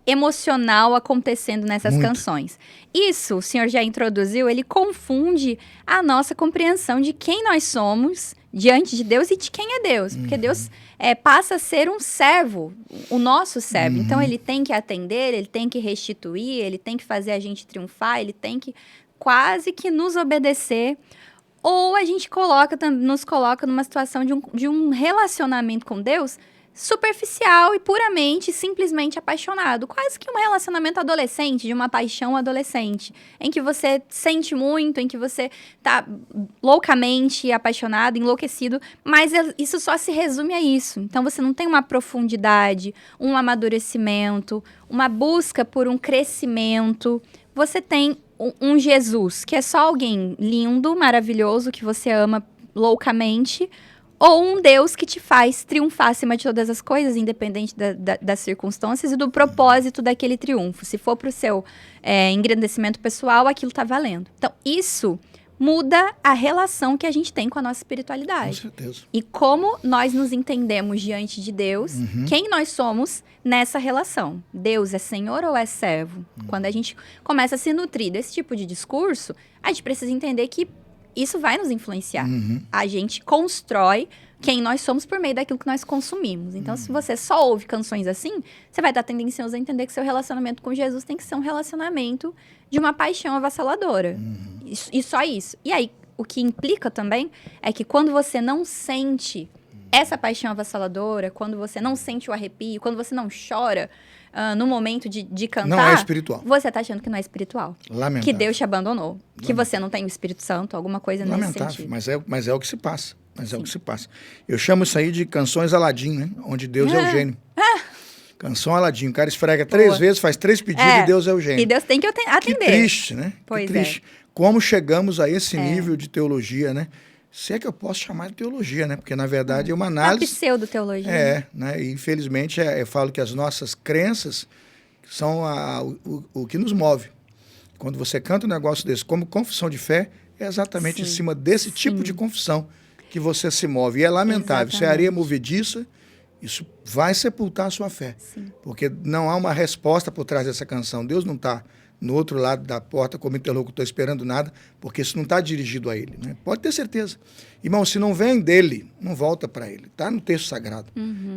emocional acontecendo nessas canções. Isso, o senhor já introduziu, ele confunde a nossa compreensão de quem nós somos diante de Deus e de quem é Deus. Porque Deus passa a ser um servo, o nosso servo. Então ele tem que atender, ele tem que restituir, ele tem que fazer a gente triunfar, ele tem que quase que nos obedecer. Ou a gente nos coloca numa situação de um relacionamento com Deus superficial e puramente, simplesmente apaixonado. Quase que um relacionamento adolescente, de uma paixão adolescente. Em que você sente muito, em que você tá loucamente apaixonado, enlouquecido. Mas isso só se resume a isso. Então você não tem uma profundidade, um amadurecimento, uma busca por um crescimento. Você tem um Jesus, que é só alguém lindo, maravilhoso, que você ama loucamente, ou um Deus que te faz triunfar acima de todas as coisas, independente das circunstâncias e do propósito daquele triunfo. Se for para o seu engrandecimento pessoal, aquilo está valendo. Então, isso muda a relação que a gente tem com a nossa espiritualidade. Com certeza. E como nós nos entendemos diante de Deus, quem nós somos nessa relação. Deus é Senhor ou é servo? Quando a gente começa a se nutrir desse tipo de discurso, a gente precisa entender que isso vai nos influenciar. A gente constrói quem nós somos por meio daquilo que nós consumimos. Então, se você só ouve canções assim, você vai estar tendencioso a entender que seu relacionamento com Jesus tem que ser um relacionamento de uma paixão avassaladora. E só isso. E aí, o que implica também é que quando você não sente essa paixão avassaladora, quando você não sente o arrepio, quando você não chora no momento de cantar... Não é espiritual. Você está achando que não é espiritual. Lamentável. Que Deus te abandonou. Que você não tem o Espírito Santo, alguma coisa nesse sentido. Mas é o que se passa. É o que se passa. Eu chamo isso aí de canções Aladim, né? Onde Deus é o gênio. Canção Aladim. O cara esfrega 3 vezes, faz 3 pedidos e Deus é o gênio. E Deus tem que atender. Que triste, né? Pois que triste. Como chegamos a esse nível de teologia, né? Se é que eu posso chamar de teologia, né? Porque, na verdade, é uma análise... A pseudo-teologia. Né? E, infelizmente, eu falo que as nossas crenças são o que nos move. Quando você canta um negócio desse como confissão de fé, é exatamente em cima desse tipo de confissão que você se move. E é lamentável. Se é areia movediça, isso vai sepultar a sua fé. Sim. Porque não há uma resposta por trás dessa canção. Deus não está no outro lado da porta como interlocutor esperando nada, porque isso não está dirigido a ele. Né? Pode ter certeza. Irmão, se não vem dele, não volta para ele. Está no texto sagrado.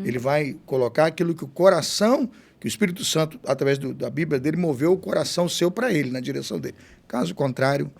Ele vai colocar aquilo que o coração, que o Espírito Santo, através da Bíblia dele, moveu o coração seu para ele, na direção dele. Caso contrário,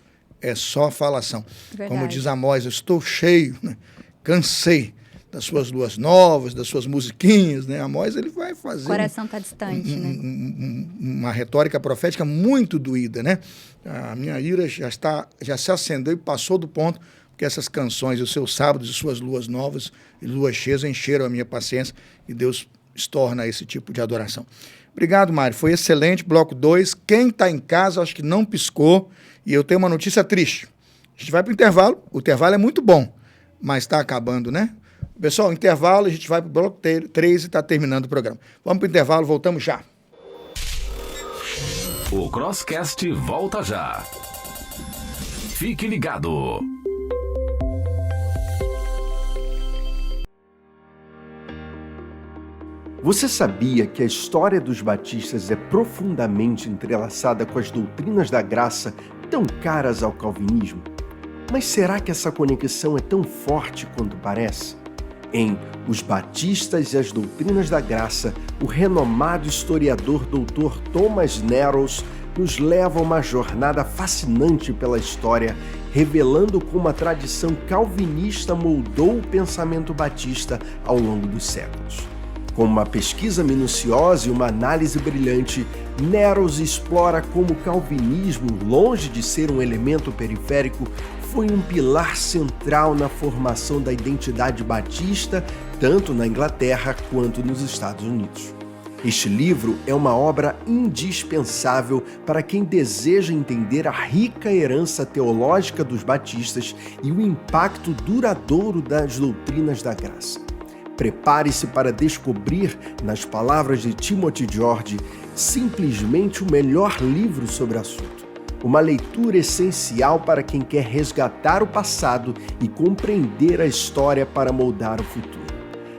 é só falação. Verdade. Como diz Amós, eu estou cheio, né? Cansei das suas luas novas, das suas musiquinhas, né? Amós, ele vai fazer... O coração está distante, né? Uma retórica profética muito doída, né? A minha ira já se acendeu e passou do ponto, porque essas canções, os seus sábados e suas luas novas e luas cheias encheram a minha paciência e Deus estorna esse tipo de adoração. Obrigado, Mário. Foi excelente. Bloco 2. Quem está em casa, acho que não piscou. E eu tenho uma notícia triste. A gente vai para o intervalo. O intervalo é muito bom, mas está acabando, né? Pessoal, intervalo, a gente vai para o bloco 3 e está terminando o programa. Vamos para o intervalo, voltamos já. O Crosscast volta já. Fique ligado. Você sabia que a história dos batistas é profundamente entrelaçada com as doutrinas da graça tão caras ao calvinismo? Mas será que essa conexão é tão forte quanto parece? Em Os Batistas e as Doutrinas da Graça, o renomado historiador Dr. Thomas Neros nos leva a uma jornada fascinante pela história revelando como a tradição calvinista moldou o pensamento batista ao longo dos séculos. Com uma pesquisa minuciosa e uma análise brilhante, Neros explora como o calvinismo, longe de ser um elemento periférico, foi um pilar central na formação da identidade batista, tanto na Inglaterra quanto nos Estados Unidos. Este livro é uma obra indispensável para quem deseja entender a rica herança teológica dos batistas e o impacto duradouro das doutrinas da graça. Prepare-se para descobrir, nas palavras de Timothy George, simplesmente o melhor livro sobre o assunto. Uma leitura essencial para quem quer resgatar o passado e compreender a história para moldar o futuro.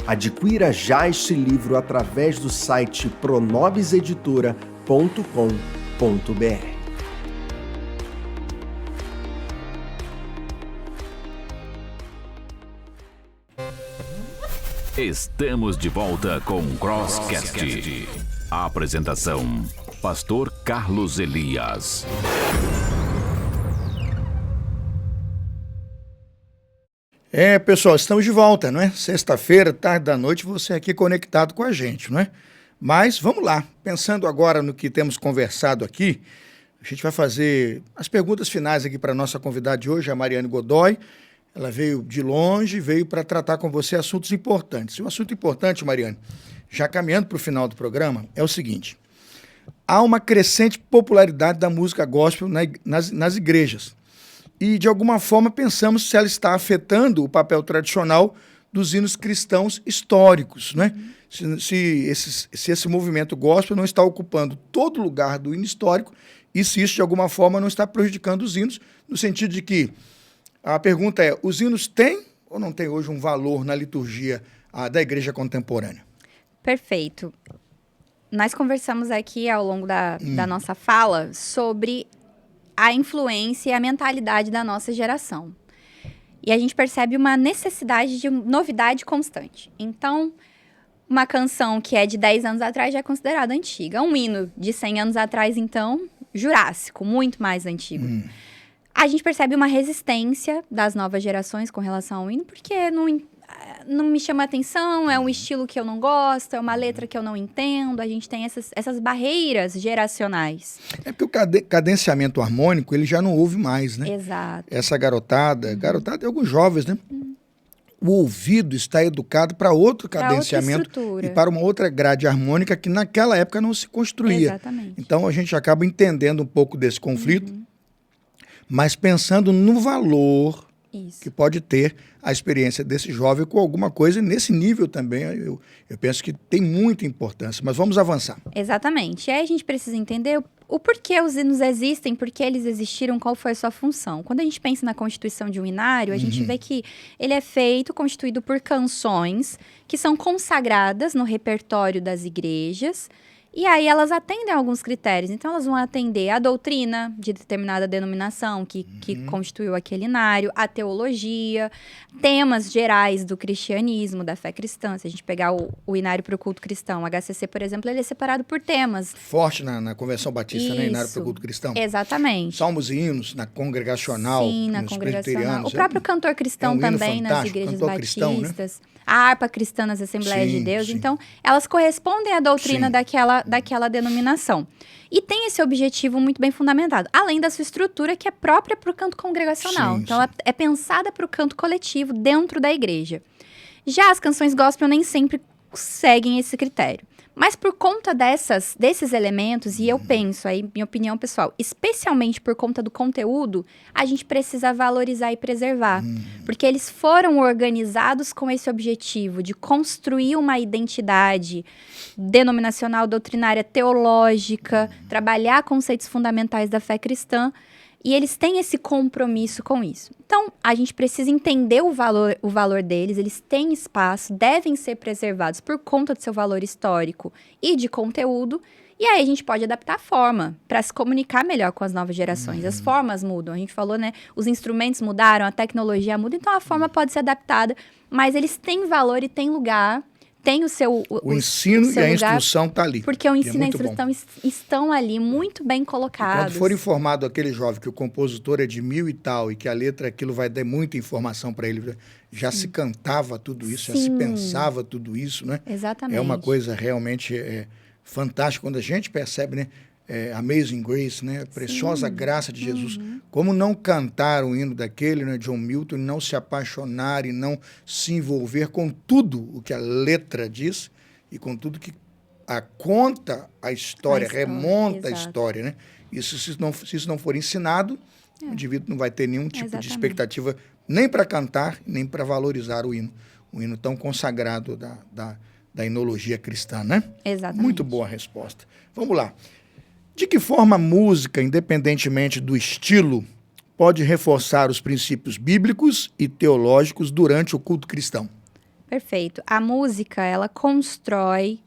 Adquira já este livro através do site pronobiseditora.com.br. Estamos de volta com Crosscast. A apresentação: Pastor Carlos Elias. Pessoal, estamos de volta, não é? Sexta-feira, tarde da noite, você aqui conectado com a gente, não é? Mas vamos lá, pensando agora no que temos conversado aqui, a gente vai fazer as perguntas finais aqui para a nossa convidada de hoje, a Mariane Godoy. Ela veio de longe, veio para tratar com você assuntos importantes. E um assunto importante, Mariane, já caminhando para o final do programa, é o seguinte: há uma crescente popularidade da música gospel nas igrejas. E, de alguma forma, pensamos se ela está afetando o papel tradicional dos hinos cristãos históricos, né? Se esse movimento gospel não está ocupando todo lugar do hino histórico e se isso, de alguma forma, não está prejudicando os hinos, no sentido de que a pergunta é: os hinos têm ou não têm hoje um valor na liturgia da igreja contemporânea? Perfeito. Nós conversamos aqui ao longo da nossa fala sobre a influência e a mentalidade da nossa geração. E a gente percebe uma necessidade de novidade constante. Então, uma canção que é de 10 anos atrás já é considerada antiga. Um hino de 100 anos atrás, então, jurássico, muito mais antigo. A gente percebe uma resistência das novas gerações com relação ao hino, porque não me chama atenção, é um estilo que eu não gosto, é uma letra que eu não entendo. A gente tem essas barreiras geracionais. É porque o cadenciamento harmônico, ele já não ouve mais, né? Exato. Essa garotada e alguns jovens, né? O ouvido está educado para outro cadenciamento e para uma outra grade harmônica que naquela época não se construía. Exatamente. Então a gente acaba entendendo um pouco desse conflito, mas pensando no valor que pode ter a experiência desse jovem com alguma coisa nesse nível também. Eu penso que tem muita importância, mas vamos avançar. Exatamente. E aí a gente precisa entender o porquê os hinos existem, por que eles existiram, qual foi a sua função. Quando a gente pensa na constituição de um hinário, a gente vê que ele é constituído por canções que são consagradas no repertório das igrejas. E aí elas atendem a alguns critérios. Então, elas vão atender a doutrina de determinada denominação que constituiu aquele hinário, a teologia, temas gerais do cristianismo, da fé cristã. Se a gente pegar o hinário para o culto cristão, o HCC, por exemplo, ele é separado por temas. Forte na Convenção Batista, né? Hinário para o culto cristão. Exatamente. Salmos e hinos na congregacional. Sim, na congregacional. O próprio cantor cristão também nas igrejas batistas. Cristão, né? A harpa cristã nas Assembleias de Deus. Sim. Então, elas correspondem à doutrina daquela denominação. E tem esse objetivo muito bem fundamentado, além da sua estrutura, que é própria para o canto congregacional. Então, ela é pensada para o canto coletivo dentro da igreja. Já as canções gospel nem sempre seguem esse critério. Mas por conta desses elementos, e eu penso aí, minha opinião pessoal, especialmente por conta do conteúdo, a gente precisa valorizar e preservar. Porque eles foram organizados com esse objetivo de construir uma identidade denominacional, doutrinária, teológica, trabalhar conceitos fundamentais da fé cristã. E eles têm esse compromisso com isso. Então, a gente precisa entender o valor deles, eles têm espaço, devem ser preservados por conta do seu valor histórico e de conteúdo. E aí a gente pode adaptar a forma para se comunicar melhor com as novas gerações. As formas mudam, a gente falou, né? Os instrumentos mudaram, a tecnologia muda, então a forma pode ser adaptada, mas eles têm valor e têm lugar, tem o seu O ensino o seu e a lugar, instrução tá ali. porque o E é ensino e a muito bom. instrução estão ali muito bem Quando colocados. for informado aquele jovem que o compositor é de 1000 e tal, e que a letra, aquilo vai dar muita informação para ele, já se cantava tudo isso, já se Sim. pensava tudo isso, né? Exatamente. É uma coisa realmente fantástica quando a gente percebe, né? Amazing Grace, né? Preciosa graça de Jesus. Como não cantar o hino daquele, né? John Milton, e não se apaixonar e não se envolver com tudo o que a letra diz e com tudo que conta a história, remonta a exato. história, né? Isso, se isso não for ensinado, o indivíduo não vai ter nenhum tipo de Exatamente. expectativa nem para cantar, nem para valorizar o hino tão consagrado da enologia cristã, né? Exatamente. Muito boa resposta. Vamos lá. De que forma a música, independentemente do estilo, pode reforçar os princípios bíblicos e teológicos durante o culto cristão? Perfeito. A música, ela constrói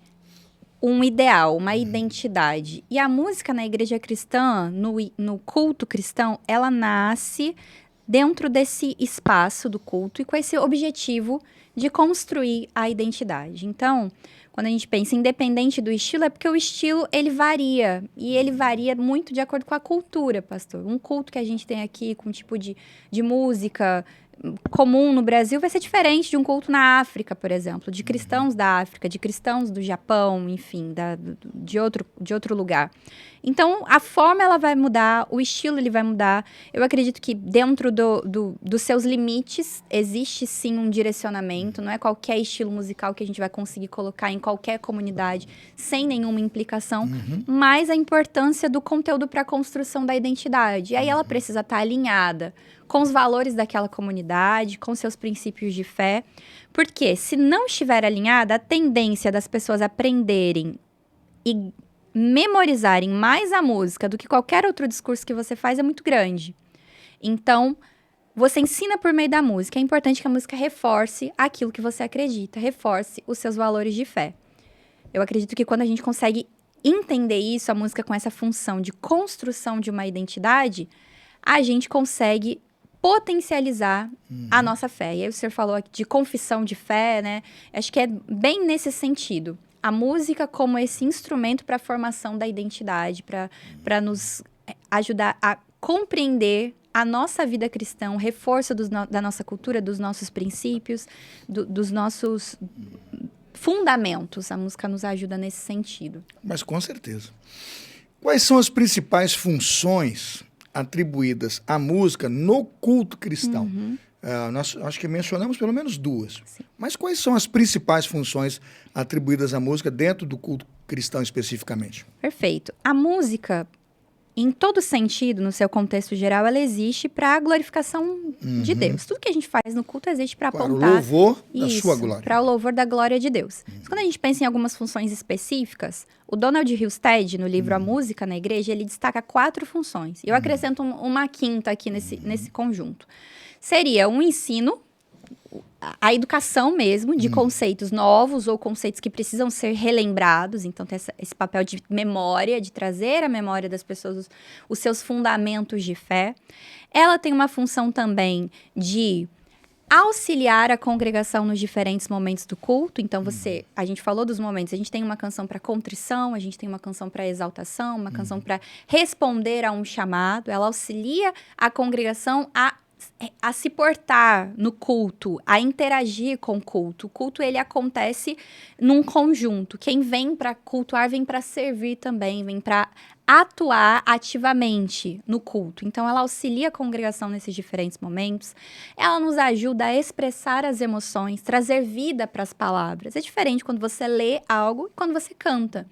um ideal, uma identidade. E a música na igreja cristã, no culto cristão, ela nasce dentro desse espaço do culto e com esse objetivo de construir a identidade. Então, quando a gente pensa independente do estilo, é porque o estilo, ele varia. E ele varia muito de acordo com a cultura, pastor. Um culto que a gente tem aqui com um tipo de música comum no Brasil vai ser diferente de um culto na África, por exemplo, de cristãos da África, de cristãos do Japão, enfim, de outro lugar. Então, a forma ela vai mudar, o estilo ele vai mudar. Eu acredito que dentro dos seus limites existe sim um direcionamento, não é qualquer estilo musical que a gente vai conseguir colocar em qualquer comunidade sem nenhuma implicação, mas a importância do conteúdo para a construção da identidade. E aí ela precisa estar alinhada com os valores daquela comunidade, com seus princípios de fé, porque se não estiver alinhada, a tendência das pessoas aprenderem e memorizarem mais a música do que qualquer outro discurso que você faz é muito grande. Então, você ensina por meio da música. É importante que a música reforce aquilo que você acredita, reforce os seus valores de fé. Eu acredito que quando a gente consegue entender isso, a música com essa função de construção de uma identidade, a gente consegue potencializar a nossa fé. E aí o senhor falou aqui de confissão de fé, né? Acho que é bem nesse sentido. A música como esse instrumento para a formação da identidade, para nos ajudar a compreender a nossa vida cristã, o reforço da nossa cultura, dos nossos princípios, dos nossos fundamentos. A música nos ajuda nesse sentido. Mas com certeza. Quais são as principais funções atribuídas à música no culto cristão? Nós acho que mencionamos pelo menos duas. Sim. Mas quais são as principais funções atribuídas à música dentro do culto cristão especificamente? Perfeito. A música, em todo sentido, no seu contexto geral, ela existe para a glorificação de Deus. Tudo que a gente faz no culto existe para apontar... Para o louvor da sua glória. Para o louvor da glória de Deus. Mas quando a gente pensa em algumas funções específicas, o Donald Hillstead, no livro A Música na Igreja, ele destaca 4 funções. Eu acrescento uma quinta aqui nesse conjunto. Seria um ensino, a educação mesmo, de conceitos novos ou conceitos que precisam ser relembrados. Então, tem esse papel de memória, de trazer à memória das pessoas os seus fundamentos de fé. Ela tem uma função também de auxiliar a congregação nos diferentes momentos do culto. Então, a gente falou dos momentos, a gente tem uma canção para contrição, a gente tem uma canção para exaltação, uma canção para responder a um chamado. Ela auxilia a congregação a se portar no culto, a interagir com o culto. O culto, ele acontece num conjunto. Quem vem para cultuar, vem para servir também, vem para atuar ativamente no culto. Então, ela auxilia a congregação nesses diferentes momentos. Ela nos ajuda a expressar as emoções, trazer vida para as palavras. É diferente quando você lê algo e quando você canta.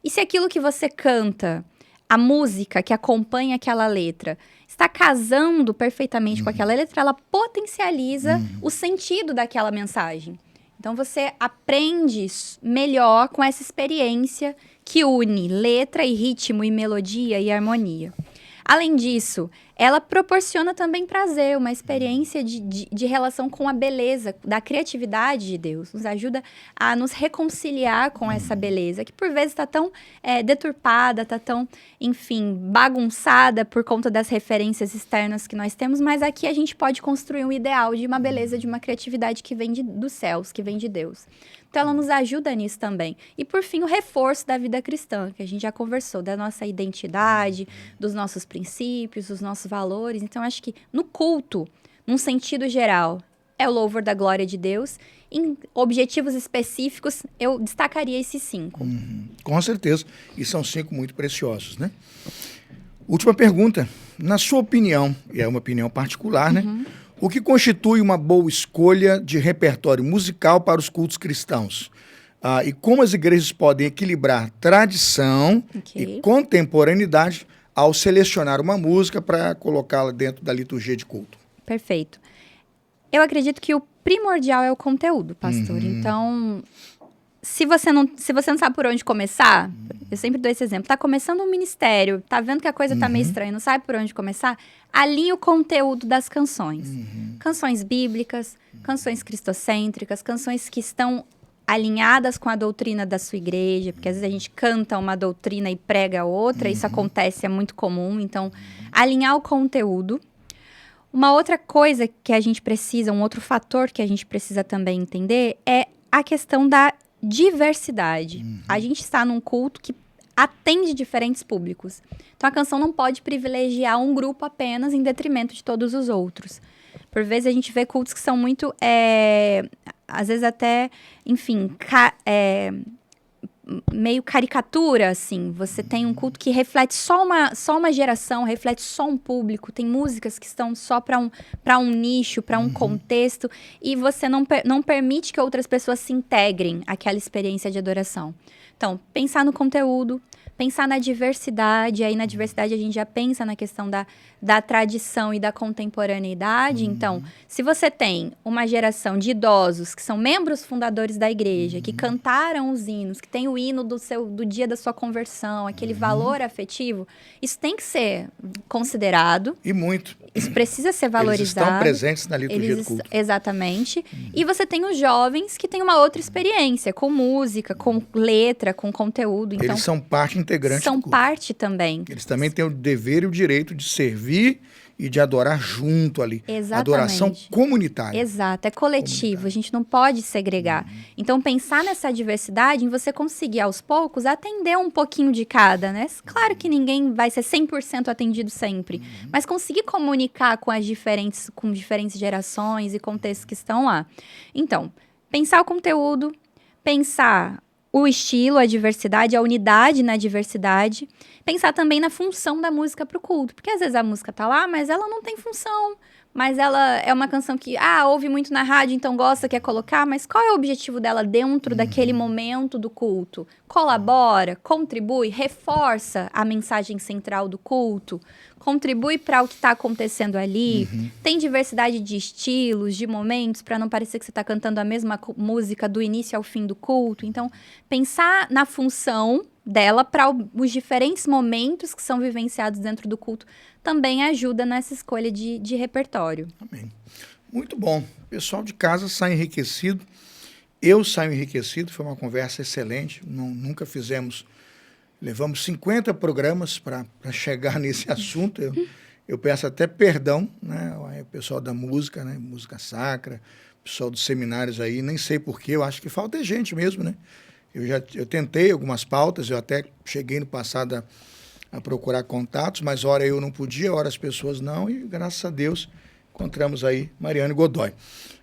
E se aquilo que você canta, a música que acompanha aquela letra, está casando perfeitamente com aquela letra, ela potencializa o sentido daquela mensagem. Então, você aprende melhor com essa experiência que une letra e ritmo e melodia e harmonia. Além disso, ela proporciona também prazer, uma experiência de relação com a beleza, da criatividade de Deus. Nos ajuda a nos reconciliar com essa beleza, que por vezes está tão deturpada, está tão, enfim, bagunçada por conta das referências externas que nós temos, mas aqui a gente pode construir um ideal de uma beleza, de uma criatividade que vem dos céus, que vem de Deus. Então, ela nos ajuda nisso também. E, por fim, o reforço da vida cristã, que a gente já conversou, da nossa identidade, dos nossos princípios, dos nossos valores. Então, acho que no culto, num sentido geral, é o louvor da glória de Deus. Em objetivos específicos, eu destacaria esses 5. Com certeza. E são 5 muito preciosos, né? Última pergunta. Na sua opinião, e é uma opinião particular, né? O que constitui uma boa escolha de repertório musical para os cultos cristãos? E como as igrejas podem equilibrar tradição e contemporaneidade ao selecionar uma música para colocá-la dentro da liturgia de culto? Perfeito. Eu acredito que o primordial é o conteúdo, pastor. Então, se você não sabe por onde começar, eu sempre dou esse exemplo. Tá começando um ministério, tá vendo que a coisa tá meio estranha, não sabe por onde começar? Alinhe o conteúdo das canções. Canções bíblicas, canções cristocêntricas, canções que estão alinhadas com a doutrina da sua igreja, porque às vezes a gente canta uma doutrina e prega outra, isso acontece, é muito comum. Então, alinhar o conteúdo. Uma outra coisa que a gente precisa, um outro fator que a gente precisa também entender é a questão da diversidade. A gente está num culto que atende diferentes públicos. Então, a canção não pode privilegiar um grupo apenas em detrimento de todos os outros. Por vezes, a gente vê cultos que são muito, às vezes até, enfim, meio caricatura, assim. Você tem um culto que reflete só uma geração, reflete só um público. Tem músicas que estão só para um nicho, para um contexto. E você não permite que outras pessoas se integrem àquela experiência de adoração. Então, pensar no conteúdo, pensar na diversidade. Aí, na diversidade, a gente já pensa na questão da tradição e da contemporaneidade. Então, se você tem uma geração de idosos que são membros fundadores da igreja, que cantaram os hinos, que tem o hino do dia da sua conversão, aquele valor afetivo, isso tem que ser considerado. E muito. Isso precisa ser valorizado. Eles estão presentes na liturgia do culto. Exatamente. E você tem os jovens que têm uma outra experiência, com música, com letra, com conteúdo. Então, eles são parte integrante são do culto. Parte também. Eles também têm o dever e o direito de servir e de adorar junto ali. Exatamente. Adoração comunitária. Exato, é coletivo, a gente não pode segregar. Então, pensar nessa diversidade, em você conseguir, aos poucos, atender um pouquinho de cada, né? Claro que ninguém vai ser 100% atendido sempre, mas conseguir comunicar com diferentes gerações e contextos que estão lá. Então, pensar o conteúdo, pensar o estilo, a diversidade, a unidade na diversidade. Pensar também na função da música para o culto. Porque às vezes a música tá lá, mas ela não tem função. Mas ela é uma canção que, ouve muito na rádio, então gosta, quer colocar. Mas qual é o objetivo dela dentro daquele momento do culto? Colabora, contribui, reforça a mensagem central do culto, contribui para o que está acontecendo ali, tem diversidade de estilos, de momentos, para não parecer que você está cantando a mesma música do início ao fim do culto. Então, pensar na função dela para os diferentes momentos que são vivenciados dentro do culto também ajuda nessa escolha de repertório. Amém. Muito bom. O pessoal de casa sai enriquecido. Eu saio enriquecido. Foi uma conversa excelente. Nunca levamos 50 programas para chegar nesse assunto. Eu peço até perdão, né? O pessoal da música, né? Música sacra, o pessoal dos seminários aí, nem sei porquê, eu acho que falta gente mesmo, né? Eu tentei algumas pautas, eu até cheguei no passado a procurar contatos, mas ora eu não podia, ora as pessoas não, e graças a Deus encontramos aí Mariane Godoy.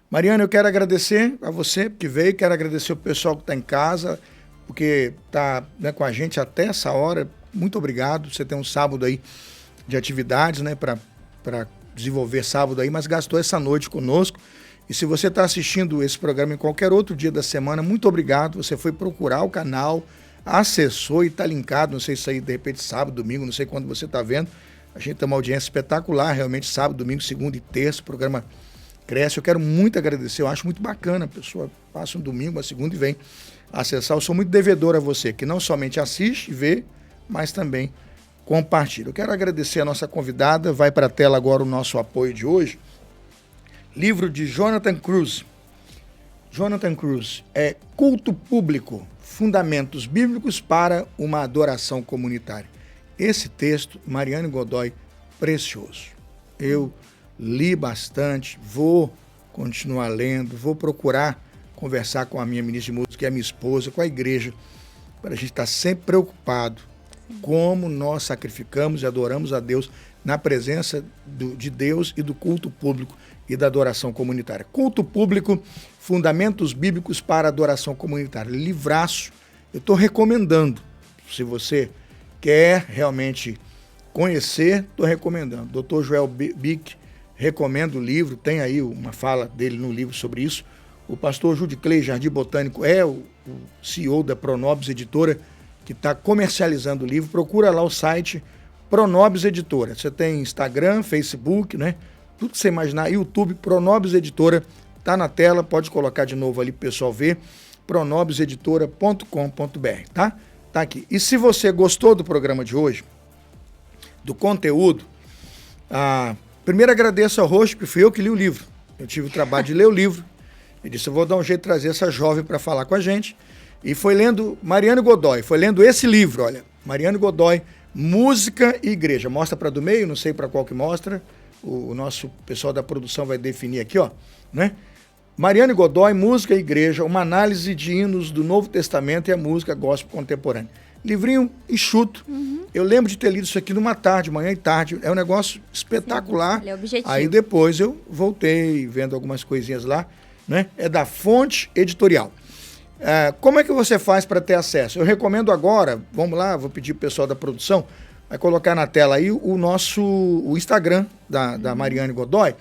Mariane, eu quero agradecer a você que veio, quero agradecer o pessoal que está em casa, porque está, né, com a gente até essa hora. Muito obrigado. Você tem um sábado aí de atividades, né, para desenvolver sábado aí, mas gastou essa noite conosco. E se você está assistindo esse programa em qualquer outro dia da semana, muito obrigado. Você foi procurar o canal, acessou e está linkado. Não sei se aí, de repente, sábado, domingo, não sei quando você está vendo. A gente tem uma audiência espetacular, realmente, sábado, domingo, segunda e terça, o programa cresce. Eu quero muito agradecer, eu acho muito bacana. A pessoa passa um domingo, uma segunda e vem acessar. Eu sou muito devedor a você, que não somente assiste e vê, mas também compartilha. Eu quero agradecer a nossa convidada, vai para a tela agora o nosso apoio de hoje. Livro de Jonathan Cruz. Jonathan Cruz é Culto Público, Fundamentos Bíblicos para uma Adoração Comunitária. Esse texto, Mariane Godoy, precioso. Eu li bastante, vou continuar lendo, vou procurar conversar com a minha ministra de música e a minha esposa, com a igreja, para a gente estar sempre preocupado como nós sacrificamos e adoramos a Deus na presença de Deus e do culto público e da adoração comunitária. Culto Público, Fundamentos Bíblicos para a Adoração Comunitária. Livraço, eu estou recomendando. Se você quer realmente conhecer, estou recomendando. Dr. Joel Bick, recomendo o livro, tem aí uma fala dele no livro sobre isso. O pastor Judiclei Jardim Botânico é o CEO da Pronobis Editora, que está comercializando o livro. Procura lá o site Pronobis Editora. Você tem Instagram, Facebook, né? Tudo que você imaginar, YouTube, Pronobis Editora, está na tela, pode colocar de novo ali para o pessoal ver, pronobiseditora.com.br, tá? Tá aqui. E se você gostou do programa de hoje, do conteúdo, primeiro agradeço ao host, porque fui eu que li o livro. Eu tive o trabalho de ler o livro. Eu disse, eu vou dar um jeito de trazer essa jovem para falar com a gente. E foi lendo Mariane Godoy, foi lendo esse livro, olha, Mariane Godoy, Música e Igreja. Mostra para do meio, não sei para qual que mostra. O nosso pessoal da produção vai definir aqui, ó, né? Mariane Godoy, Música e Igreja, uma análise de hinos do Novo Testamento e a música gospel contemporânea. Livrinho enxuto. Eu lembro de ter lido isso aqui numa tarde, manhã e tarde. É um negócio espetacular. Ele é objetivo. Aí depois eu voltei vendo algumas coisinhas lá, né? É da Fonte Editorial. Como é que você faz para ter acesso? Eu recomendo agora, vamos lá, vou pedir pro pessoal da produção, vai colocar na tela aí o Instagram da Mariane Godoy.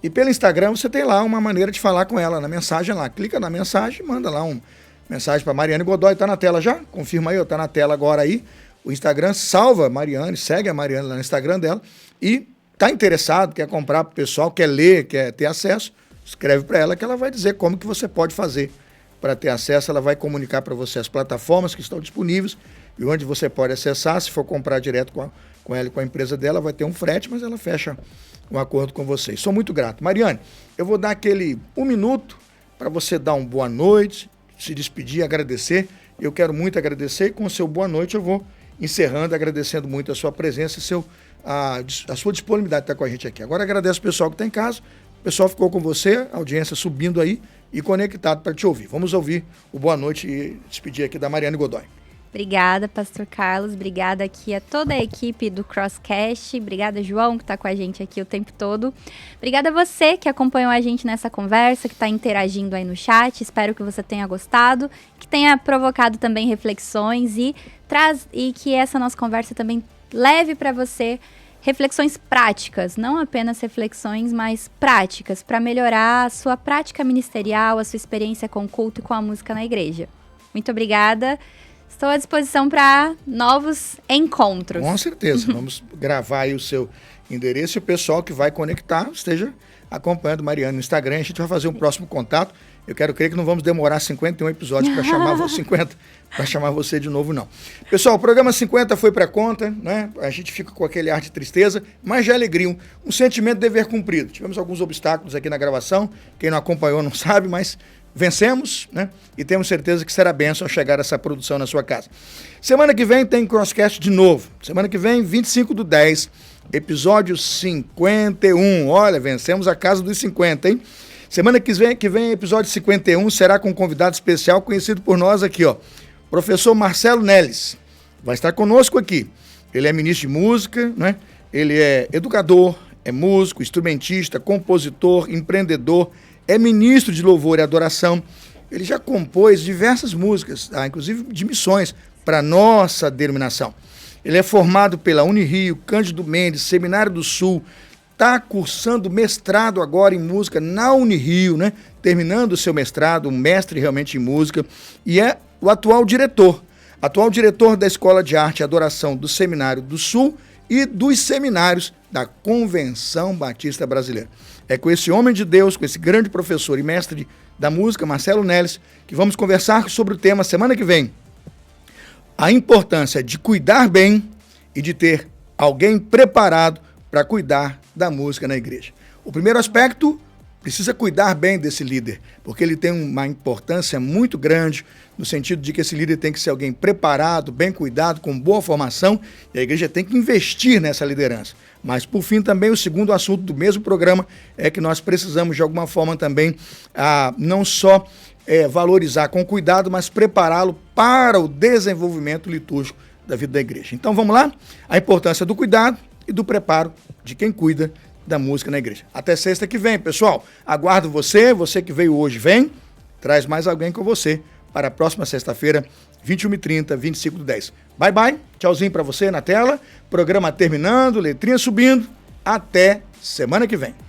E pelo Instagram você tem lá uma maneira de falar com ela, na mensagem lá. Clica na mensagem, manda lá uma mensagem para Mariane Godoy. Tá na tela já? Confirma aí, tá na tela agora aí. O Instagram, salva a Mariane, segue a Mariane lá no Instagram dela. E tá interessado, quer comprar pro pessoal, quer ler, quer ter acesso, escreve para ela que ela vai dizer como que você pode fazer para ter acesso. Ela vai comunicar para você as plataformas que estão disponíveis e onde você pode acessar. Se for comprar direto com ela e com a empresa dela, vai ter um frete, mas ela fecha um acordo com vocês. Sou muito grato. Mariane, eu vou dar aquele 1 minuto para você dar uma boa noite, se despedir, agradecer. Eu quero muito agradecer e com o seu boa noite eu vou encerrando, agradecendo muito a sua presença e a sua disponibilidade de estar com a gente aqui. Agora agradeço o pessoal que está em casa, o pessoal ficou com você, a audiência subindo aí e conectado para te ouvir. Vamos ouvir o boa noite e despedir aqui da Mariane Godoy. Obrigada, Pastor Carlos. Obrigada aqui a toda a equipe do Crosscast. Obrigada, João, que está com a gente aqui o tempo todo. Obrigada a você que acompanhou a gente nessa conversa, que está interagindo aí no chat. Espero que você tenha gostado, que tenha provocado também reflexões e que essa nossa conversa também leve para você reflexões práticas, não apenas reflexões, mas práticas, para melhorar a sua prática ministerial, a sua experiência com o culto e com a música na igreja. Muito obrigada. Estou à disposição para novos encontros. Com certeza. Vamos gravar aí o seu endereço e o pessoal que vai conectar esteja acompanhando Mariane no Instagram. A gente vai fazer um próximo contato. Eu quero crer que não vamos demorar 51 episódios para chamar você de novo, não. Pessoal, o programa 50 foi para conta, né? A gente fica com aquele ar de tristeza, mas de alegria, um sentimento de dever cumprido. Tivemos alguns obstáculos aqui na gravação, quem não acompanhou não sabe, mas vencemos, né? E temos certeza que será bênção ao chegar essa produção na sua casa. Semana que vem tem Crosscast de novo. Semana que vem, 25/10, episódio 51. Olha, vencemos a casa dos 50, hein? Semana que vem, episódio 51, será com um convidado especial conhecido por nós aqui, ó. Professor Marcelo Neles. Vai estar conosco aqui. Ele é ministro de música, né? Ele é educador, é músico, instrumentista, compositor, empreendedor, é ministro de louvor e adoração. Ele já compôs diversas músicas, inclusive de missões, para nossa denominação. Ele é formado pela Unirio, Cândido Mendes, Seminário do Sul, está cursando mestrado agora em música na Unirio, né? Terminando o seu mestrado, um mestre realmente em música, e é o atual diretor da Escola de Arte e Adoração do Seminário do Sul e dos seminários da Convenção Batista Brasileira. É com esse homem de Deus, com esse grande professor e mestre da música, Marcelo Neles, que vamos conversar sobre o tema semana que vem. A importância de cuidar bem e de ter alguém preparado para cuidar da música na igreja. O primeiro aspecto, precisa cuidar bem desse líder, porque ele tem uma importância muito grande, no sentido de que esse líder tem que ser alguém preparado, bem cuidado, com boa formação, e a igreja tem que investir nessa liderança. Mas, por fim, também o segundo assunto do mesmo programa é que nós precisamos, de alguma forma, também, não só valorizar com cuidado, mas prepará-lo para o desenvolvimento litúrgico da vida da igreja. Então, vamos lá? A importância do cuidado e do preparo de quem cuida da música na igreja. Até sexta que vem, pessoal. Aguardo você que veio hoje, vem, traz mais alguém com você para a próxima sexta-feira, 21h30, 25/10. Bye, bye. Tchauzinho para você na tela. Programa terminando, letrinha subindo. Até semana que vem.